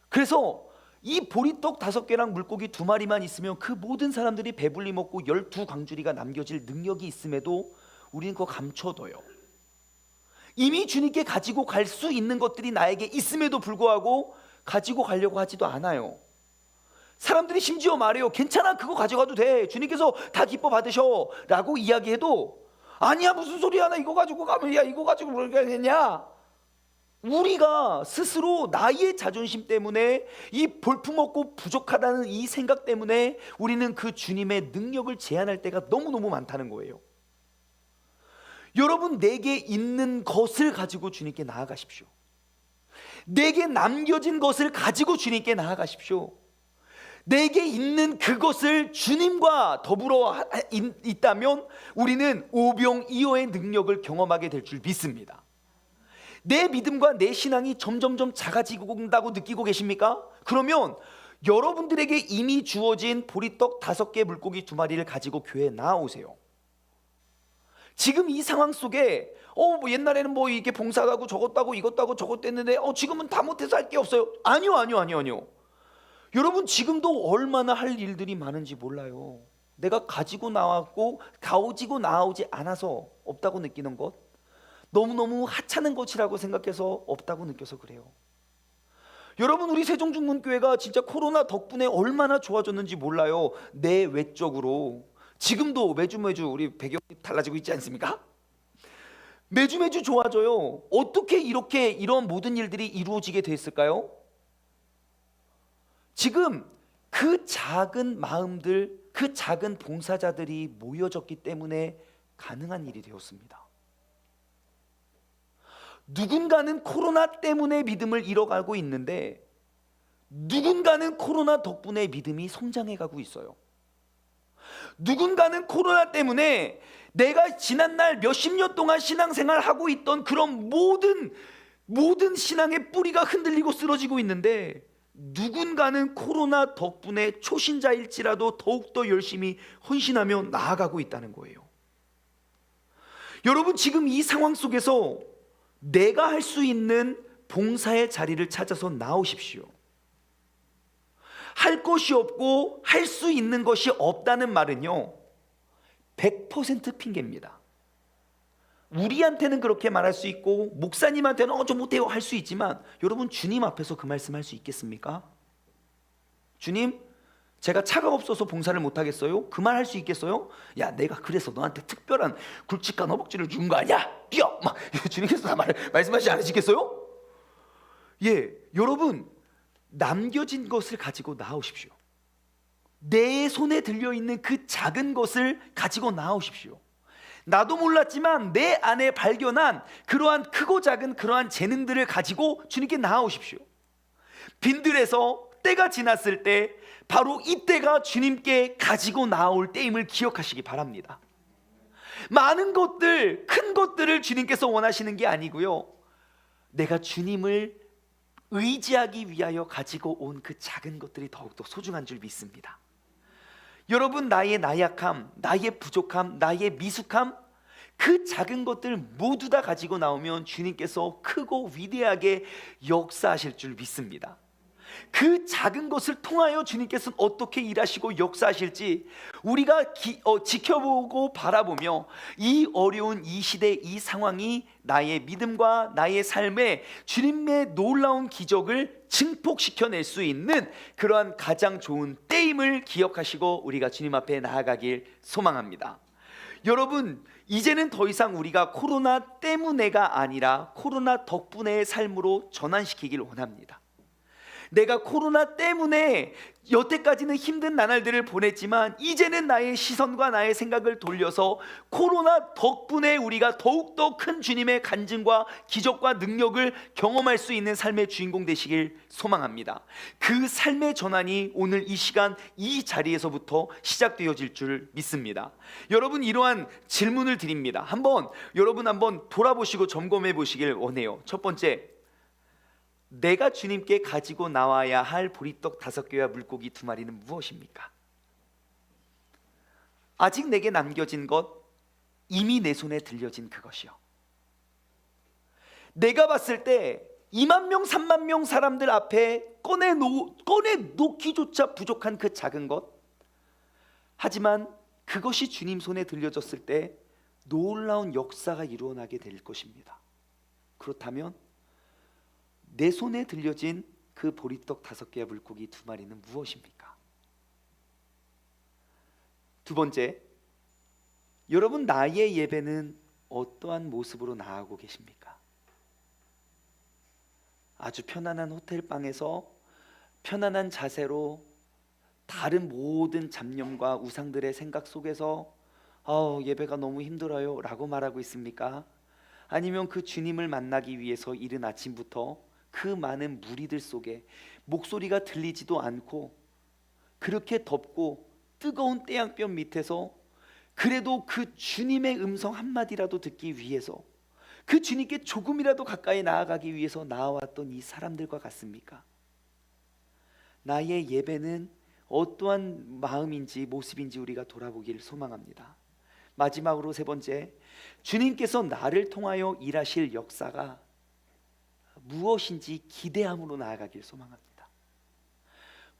그래서 이 보리떡 5개랑 물고기 2마리만 있으면 그 모든 사람들이 배불리 먹고 12광주리가 남겨질 능력이 있음에도 우리는 그거 감춰둬요. 이미 주님께 가지고 갈 수 있는 것들이 나에게 있음에도 불구하고 가지고 가려고 하지도 않아요. 사람들이 심지어 말해요. 괜찮아, 그거 가져가도 돼, 주님께서 다 기뻐 받으셔 라고 이야기해도, 아니야, 무슨 소리야, 나 이거 가지고 가면, 야, 이거 가지고 뭘 하겠냐. 우리가 스스로 나의 자존심 때문에, 이 볼품없고 부족하다는 이 생각 때문에 우리는 그 주님의 능력을 제한할 때가 너무너무 많다는 거예요. 여러분, 내게 있는 것을 가지고 주님께 나아가십시오. 내게 남겨진 것을 가지고 주님께 나아가십시오. 내게 있는 그것을 주님과 더불어 있다면 우리는 오병이어의 능력을 경험하게 될 줄 믿습니다. 내 믿음과 내 신앙이 점점점 작아지고 온다고 느끼고 계십니까? 그러면 여러분들에게 이미 주어진 보리떡 5개 물고기 2마리를 가지고 교회에 나오세요. 지금 이 상황 속에 뭐 옛날에는 뭐 이게 봉사 가고 저것도 하고 이것도 하고 저것도 했는데 지금은 다 못해서 할 게 없어요. 아니요. 여러분 지금도 얼마나 할 일들이 많은지 몰라요. 내가 가지고 나왔고 가지고 나오지 않아서 없다고 느끼는 것, 너무너무 하찮은 것이라고 생각해서 없다고 느껴서 그래요. 여러분 우리 세종중문교회가 진짜 코로나 덕분에 얼마나 좋아졌는지 몰라요. 내 외적으로 지금도 매주 우리 배경이 달라지고 있지 않습니까? 매주 좋아져요. 어떻게 이렇게 이런 모든 일들이 이루어지게 됐을까요? 지금 그 작은 마음들, 그 작은 봉사자들이 모여졌기 때문에 가능한 일이 되었습니다. 누군가는 코로나 때문에 믿음을 잃어가고 있는데 누군가는 코로나 덕분에 믿음이 성장해가고 있어요. 누군가는 코로나 때문에 내가 지난날 몇십 년 동안 신앙생활하고 있던 그런 모든 신앙의 뿌리가 흔들리고 쓰러지고 있는데, 누군가는 코로나 덕분에 초신자일지라도 더욱더 열심히 헌신하며 나아가고 있다는 거예요. 여러분 지금 이 상황 속에서 내가 할 수 있는 봉사의 자리를 찾아서 나오십시오. 할 것이 없고 할 수 있는 것이 없다는 말은요 100% 핑계입니다. 우리한테는 그렇게 말할 수 있고 목사님한테는 저 못해요 할 수 있지만, 여러분 주님 앞에서 그 말씀 할 수 있겠습니까? 주님, 제가 차가 없어서 봉사를 못하겠어요? 그 말 할 수 있겠어요? 야, 내가 그래서 너한테 특별한 굵직한 허벅지를 준 거 아니야? 뛰어! 막 주님께서 말씀하시지 않으시겠어요? 예, 여러분 남겨진 것을 가지고 나오십시오. 내 손에 들려있는 그 작은 것을 가지고 나오십시오. 나도 몰랐지만 내 안에 발견한 그러한 크고 작은 그러한 재능들을 가지고 주님께 나아오십시오. 빈들에서 때가 지났을 때 바로 이때가 주님께 가지고 나올 때임을 기억하시기 바랍니다. 많은 것들, 큰 것들을 주님께서 원하시는 게 아니고요, 내가 주님을 의지하기 위하여 가지고 온 그 작은 것들이 더욱더 소중한 줄 믿습니다. 여러분 나의 나약함, 나의 부족함, 나의 미숙함, 그 작은 것들 모두 다 가지고 나오면 주님께서 크고 위대하게 역사하실 줄 믿습니다. 그 작은 것을 통하여 주님께서는 어떻게 일하시고 역사하실지 우리가 지켜보고 바라보며 이 어려운 이 시대, 이 상황이 나의 믿음과 나의 삶에 주님의 놀라운 기적을 증폭시켜낼 수 있는 그러한 가장 좋은 때임을 기억하시고 우리가 주님 앞에 나아가길 소망합니다. 여러분 이제는 더 이상 우리가 코로나 때문에가 아니라 코로나 덕분에의 삶으로 전환시키길 원합니다. 내가 코로나 때문에 여태까지는 힘든 나날들을 보냈지만 이제는 나의 시선과 나의 생각을 돌려서 코로나 덕분에 우리가 더욱더 큰 주님의 간증과 기적과 능력을 경험할 수 있는 삶의 주인공 되시길 소망합니다. 그 삶의 전환이 오늘 이 시간 이 자리에서부터 시작되어질 줄 믿습니다. 여러분 이러한 질문을 드립니다. 여러분 한번 돌아보시고 점검해 보시길 원해요. 첫 번째, 내가 주님께 가지고 나와야 할 보리떡 5개와 물고기 2마리는 무엇입니까? 아직 내게 남겨진 것, 이미 내 손에 들려진 그것이요. 내가 봤을 때 2만 명, 3만 명 사람들 앞에 꺼내놓기조차 부족한 그 작은 것, 하지만 그것이 주님 손에 들려졌을 때 놀라운 역사가 일어나게 될 것입니다. 그렇다면 내 손에 들려진 그 보리떡 5개와 물고기 2마리는 무엇입니까? 두 번째, 여러분 나의 예배는 어떠한 모습으로 나아가고 계십니까? 아주 편안한 호텔방에서 편안한 자세로 다른 모든 잡념과 우상들의 생각 속에서 예배가 너무 힘들어요 라고 말하고 있습니까? 아니면 그 주님을 만나기 위해서 이른 아침부터 그 많은 무리들 속에 목소리가 들리지도 않고 그렇게 덥고 뜨거운 태양볕 밑에서 그래도 그 주님의 음성 한마디라도 듣기 위해서 그 주님께 조금이라도 가까이 나아가기 위해서 나아왔던 이 사람들과 같습니까? 나의 예배는 어떠한 마음인지 모습인지 우리가 돌아보기를 소망합니다. 마지막으로 세 번째, 주님께서 나를 통하여 일하실 역사가 무엇인지 기대함으로 나아가길 소망합니다.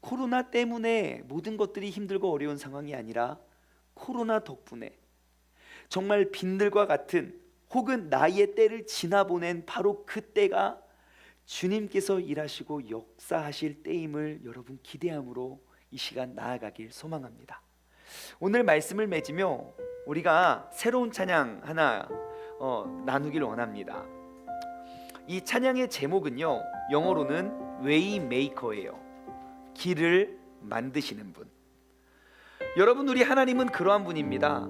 코로나 때문에 모든 것들이 힘들고 어려운 상황이 아니라 코로나 덕분에 정말 빈들과 같은 혹은 나의 때를 지나보낸 바로 그 때가 주님께서 일하시고 역사하실 때임을 여러분 기대함으로 이 시간 나아가길 소망합니다. 오늘 말씀을 맺으며 우리가 새로운 찬양 하나 나누길 원합니다. 이 찬양의 제목은요, 영어로는 웨이메이커예요. 길을 만드시는 분. 여러분, 우리 하나님은 그러한 분입니다.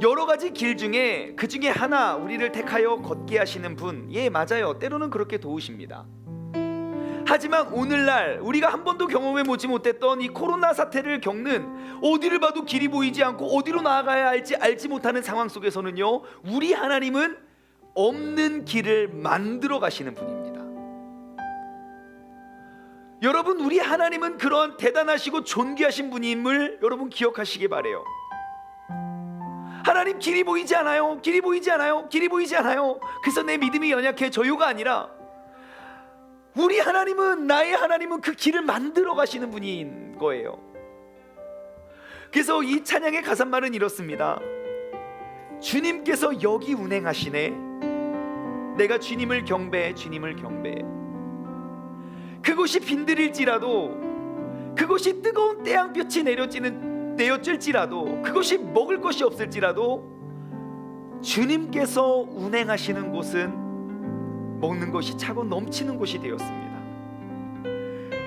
여러 가지 길 중에 그 중에 하나 우리를 택하여 걷게 하시는 분, 예, 맞아요. 때로는 그렇게 도우십니다. 하지만 오늘날 우리가 한 번도 경험해 보지 못했던 이 코로나 사태를 겪는, 어디를 봐도 길이 보이지 않고 어디로 나아가야 할지 알지 못하는 상황 속에서는요, 우리 하나님은 없는 길을 만들어 가시는 분입니다. 여러분, 우리 하나님은 그러한 대단하시고 존귀하신 분임을 여러분 기억하시기 바래요. 하나님, 길이 보이지 않아요. 길이 보이지 않아요. 길이 보이지 않아요. 그래서 내 믿음이 연약해져요가 아니라 우리 하나님은, 나의 하나님은 그 길을 만들어 가시는 분인 거예요. 그래서 이 찬양의 가사말은 이렇습니다. 주님께서 여기 운행하시네. 내가 주님을 경배해, 주님을 경배해. 그곳이 빈들일지라도, 그곳이 뜨거운 태양볕이 내어질지라도, 그것이 먹을 것이 없을지라도 주님께서 운행하시는 곳은 먹는 것이 차고 넘치는 곳이 되었습니다.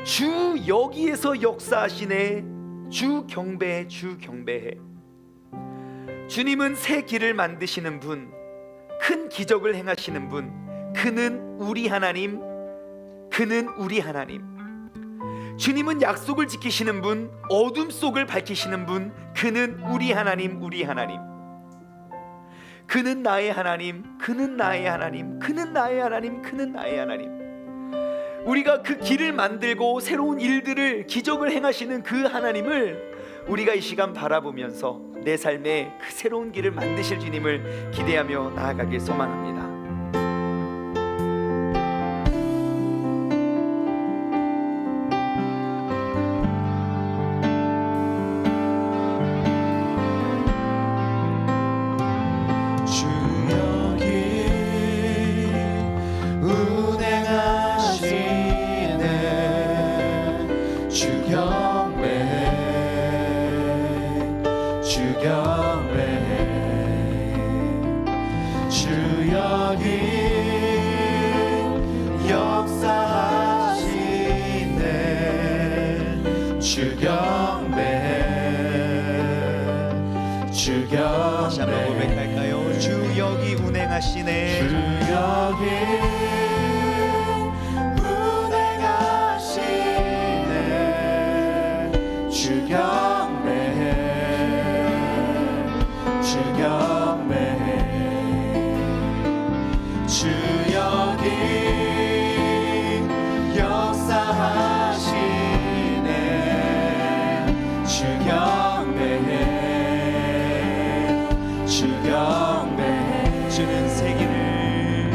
주 여기에서 역사하시네. 주 경배해, 주 경배해. 주님은 새 길을 만드시는 분, 큰 기적을 행하시는 분, 그는 우리 하나님, 그는 우리 하나님. 주님은 약속을 지키시는 분, 어둠 속을 밝히시는 분, 그는 우리 하나님, 우리 하나님. 그는 나의 하나님, 그는 나의 하나님, 그는 나의 하나님, 그는 나의 하나님. 우리가 그 길을 만들고 새로운 일들을, 기적을 행하시는 그 하나님을 우리가 이 시간 바라보면서 내 삶에 그 새로운 길을 만드실 주님을 기대하며 나아가길 소망합니다. 다시 한번 고백할까요? 주 여기 운행하시네. 주 여기 운행하시네. 주 경배해, 주 경배해. 주 여기 역사하시네. 주 경배해, 주 경배해. 주는 새 길을,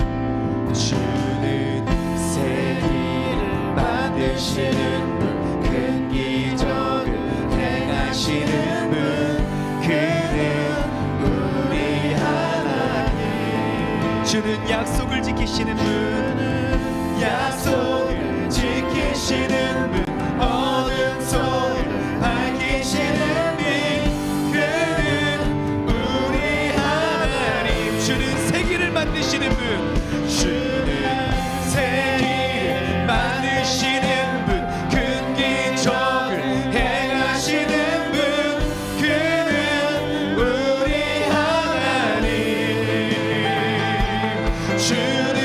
주는 새 길을 만드시는 분, 큰 기적을 행하시는 분, 그는 우리 하나님. 주는 약속을 지키시는 분, 약속을 지키시는 분, 어둠 속을 밝히시는 분, 그는 우리 하나님. 주는 새 길을 만드시는 분, 주는 새 길을 만드시는 분, 큰 기적을 행하시는 분, 그는 우리 하나님. 주는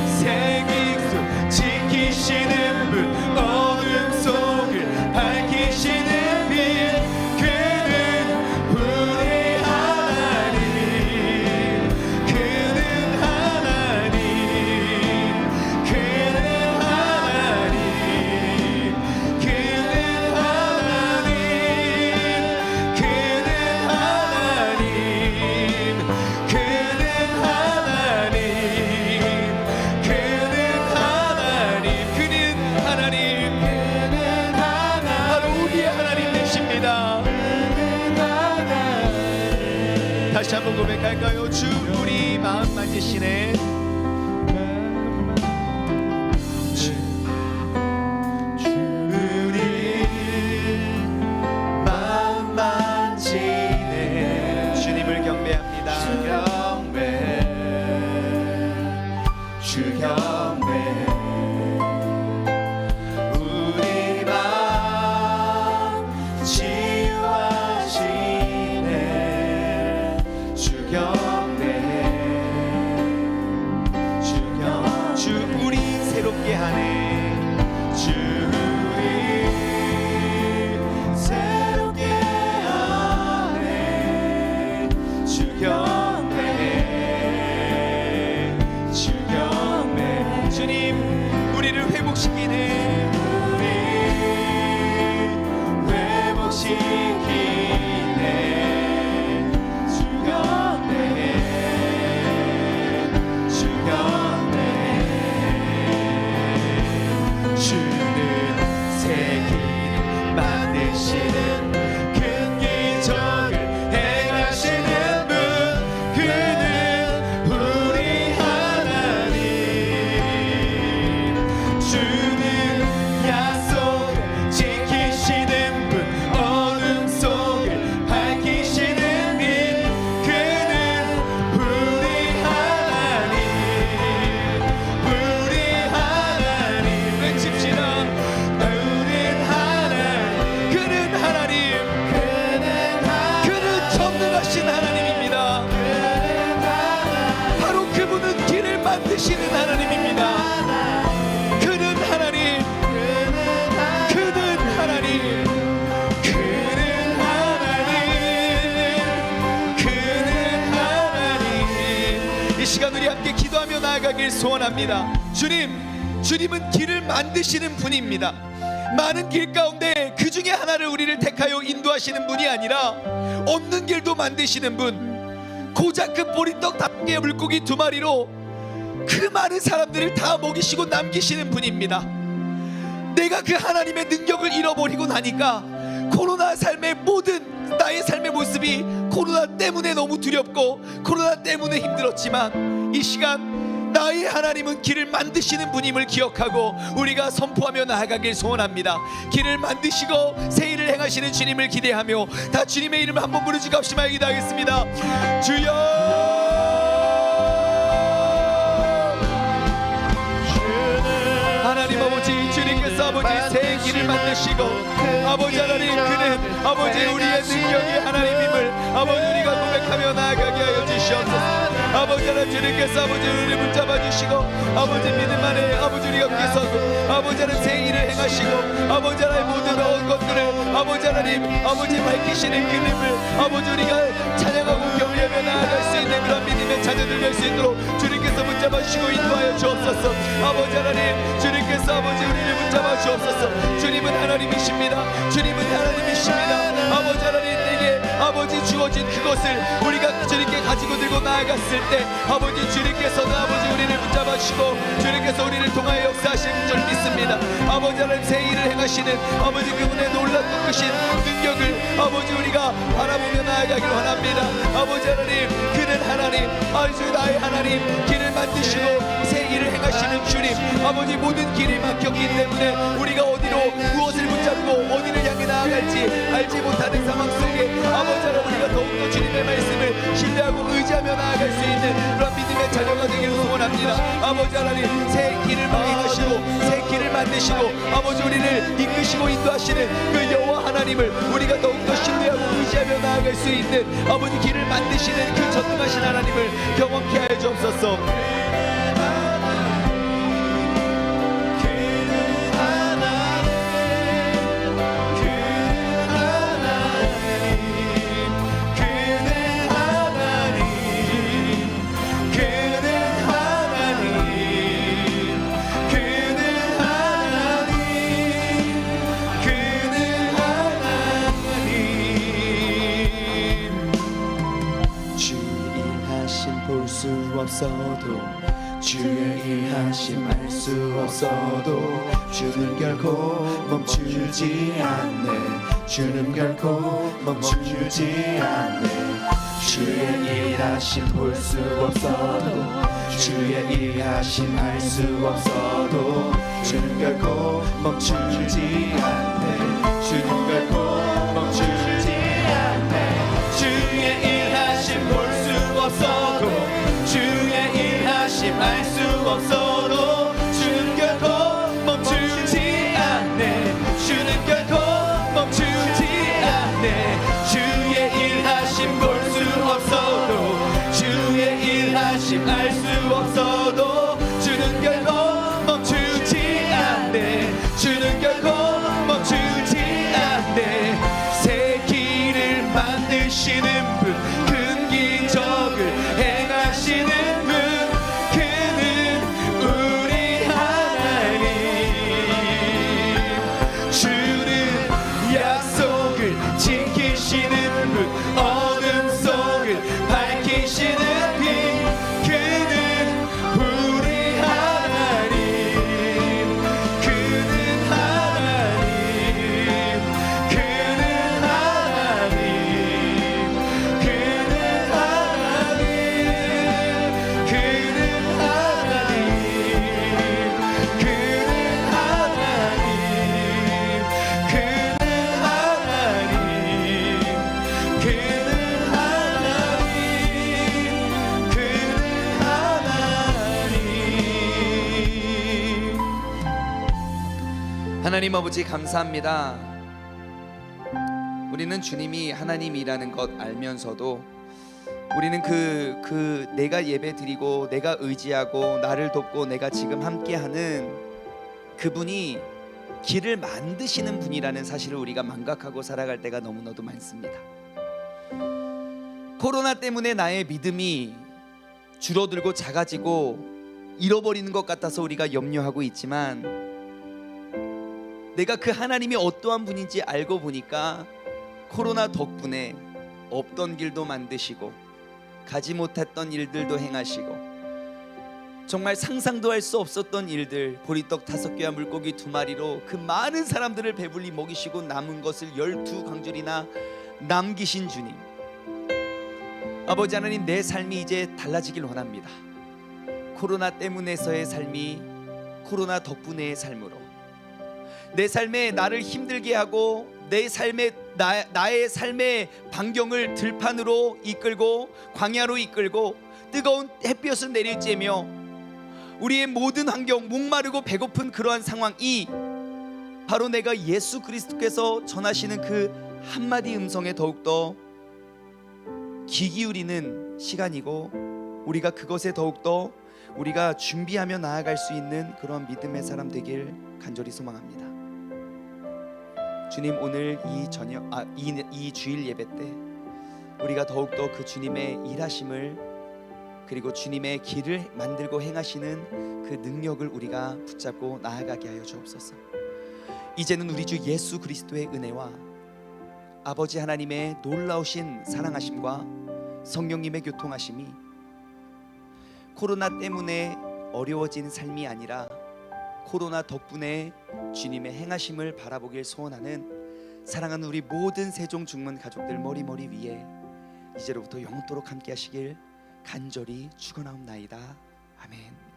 새 길을 지키시는 분, 어둠 한번 고백할까요? 주 우리 마음 만지시네. 주 우리 마음 만지네. 주님을 경배합니다. 주 경배. 우리 마음 치유하시네. 주 경배. 주 우리 새롭게 하네. 주 우리 새롭게 하네. 주 경배. 주 경배. 주님 우리를 회복시키네. 우리 회복시키네. 주 경배. 주 경배. 주는 새 길을 만드시는 큰 기적을 행하시는 분, 그는 우리 하나님. 주는 약속을 지키시는 분, 어둠 속을 밝히시는 빛, 그는 우리 하나님. 우리 하나님 외칩시다. 우린 하나님. 그는 하나님. 그는 전능하신 하나님입니다. 바로 그분은 길을 만드시는 하나님입니다. 그는 하나님. 그는 하나님. 그는 하나님. 그는 하나님. 이 시간 우리 함께 기도하며 나아가길 소원합니다. 주님은 길을 만드시는 분입니다. 많은 길 가운데 그 중에 하나를 우리를 택하여 인도하시는 분이 아니라 없는 길도 만드시는 분, 고작 그 보리떡 5개의 물고기 2마리로 그 많은 사람들을 다 먹이시고 남기시는 분입니다. 내가 그 하나님의 능력을 잃어버리고 나니까 코로나 삶의 모든 나의 삶의 모습이 코로나 때문에 너무 두렵고 코로나 때문에 힘들었지만, 이 시간 나의 하나님은 길을 만드시는 분임을 기억하고 우리가 선포하며 나아가길 소원합니다. 길을 만드시고 새 일을 행하시는 주님을 기대하며 다 주님의 이름을 한번 부르짖고 합심하여 기도하겠습니다. 주여. 하나님 아버지, 주님께서 아버지 새 길을 만드시고 아버지 하나님, 그는 아버지 우리의 능력이 하나님임을 아버지 우리가 고백하며 나아가게 하여 주시옵소서. 아버지 하나님, 주님께서 아버지 우리를 붙잡아 주시고 아버지 믿음 안에 아버지 우리가 함께 서고 아버지 하나님 새 일을 행하시고 아버지 하나님 모든 것들을 아버지 하나님 아버지 밝히시는 그림을 아버지 우리가 찬양하고 경배하며 나아갈 수 있는 그런 믿음의 자녀들 될 수 있도록 주님께서 붙잡아 주시고 인도하여 주옵소서. 아버지 하나님, 주님께서 아버지 우리를 붙잡아 주옵소서. 주님은 하나님이십니다. 주님은 하나님이십니다. 아버지 하나님, 내게 아버지 주어진 그것을 우리가 주님께 가지고 들고 나아갔을 때 아버지 주님께서는 아버지 우리를 붙잡아 주시고 주님께서 우리를 통하여 역사하실 줄 믿습니다. 아버지 하나님, 새 일을 행하시는 아버지 그분의 놀랍고 크신 능력을 아버지 우리가 바라보며 나아가길 원합니다. 아버지 하나님, 그는 하나님, 아버지 나의 하나님, 길을 만드시고 새 일을 행하시는 주님, 아버지 모든 길이 막혔기 때문에 우리가 어디로 무엇을 붙잡고 어디를 향해 나아갈지 알지 못하는 상황 속에 아버지 하나님, 우리가 더욱더 주님의 말씀을 신뢰하고 의지하며 나아갈 수 있는 그런 믿음의 자녀가 되기를 소원합니다. 아버지 하나님, 새 길을 행하시고 새 길을 만드시고 아버지 우리를 이끄시고 인도하시는 그 여호와 하나님을 우리가 더욱더 신뢰하고 의지하며 나아갈 수 있는 아버지 길을 만드시는 그 전능하신 하나님을 경험케 하여 주옵소서. 수 없어도 주의 일하심 알 수 없어도 주는 결코 멈추지 않네. 주는 결코 멈추지 않네. 주의 일하심 볼 수 없어도 주의 일하심 알 수 없어도 주는 결코 멈추지 않네. 주는 결코 멈추지 않네. 주의 일하심 볼 수 없어도 주의 일하심 알 수 없어도 주는 결코 멈추지 않네. 주는 결코 멈추지 않네. 주의 일하심 볼 수 없어도 주의 일하심 알 수 없어도 주는 결코 멈추지 않네. 주는 결코 멈추지 않네. 새 길을 만드시는 분, 큰 기적을 행하시는 분, 그는 우리 하나님. 주는 약속을 지키시는 분, 어둠 속을 밝히시는 빛, 그는 우리 하나님. 그는 하나님. 그는 하나님. 그는 하나님. 그는 하나님. 그는 하나님. 그는 하나님. 그는 하나님. 그는 하나님. 하나님 아버지 감사합니다. 우리는 주님이 하나님이라는 것 알면서도 우리는 그 내가 예배 드리고 내가 의지하고 나를 돕고 내가 지금 함께하는 그분이 길을 만드시는 분이라는 사실을 우리가 망각하고 살아갈 때가 너무나도 많습니다. 코로나 때문에 나의 믿음이 줄어들고 작아지고 잃어버리는 것 같아서 우리가 염려하고 있지만, 내가 그 하나님이 어떠한 분인지 알고 보니까 코로나 덕분에 없던 길도 만드시고 가지 못했던 일들도 행하시고 정말 상상도 할 수 없었던 일들, 보리떡 5개와 물고기 2마리로 그 많은 사람들을 배불리 먹이시고 남은 것을 12광줄이나 남기신 주님, 아버지 하나님, 내 삶이 이제 달라지길 원합니다. 코로나 때문에서의 삶이 코로나 덕분에의 삶으로, 내 삶에 나를 힘들게 하고 내 삶에 나의 삶의 반경을 들판으로 이끌고 광야로 이끌고 뜨거운 햇볕을 내릴지며 우리의 모든 환경, 목마르고 배고픈 그러한 상황이 바로 내가 예수 그리스도께서 전하시는 그 한마디 음성에 더욱더 귀 기울이는 시간이고, 우리가 그것에 더욱더 우리가 준비하며 나아갈 수 있는 그런 믿음의 사람 되길 간절히 소망합니다. 주님, 오늘 이 주일 예배 때 우리가 더욱더 그 주님의 일하심을, 그리고 주님의 길을 만들고 행하시는 그 능력을 우리가 붙잡고 나아가게 하여 주옵소서. 이제는 우리 주 예수 그리스도의 은혜와 아버지 하나님의 놀라우신 사랑하심과 성령님의 교통하심이 코로나 때문에 어려워진 삶이 아니라 코로나 덕분에 주님의 행하심을 바라보길 소원하는 사랑하는 우리 모든 세종 중문 가족들 머리 위에 이제로부터 영원토록 함께 하시길 간절히 축원하옵나이다. 아멘.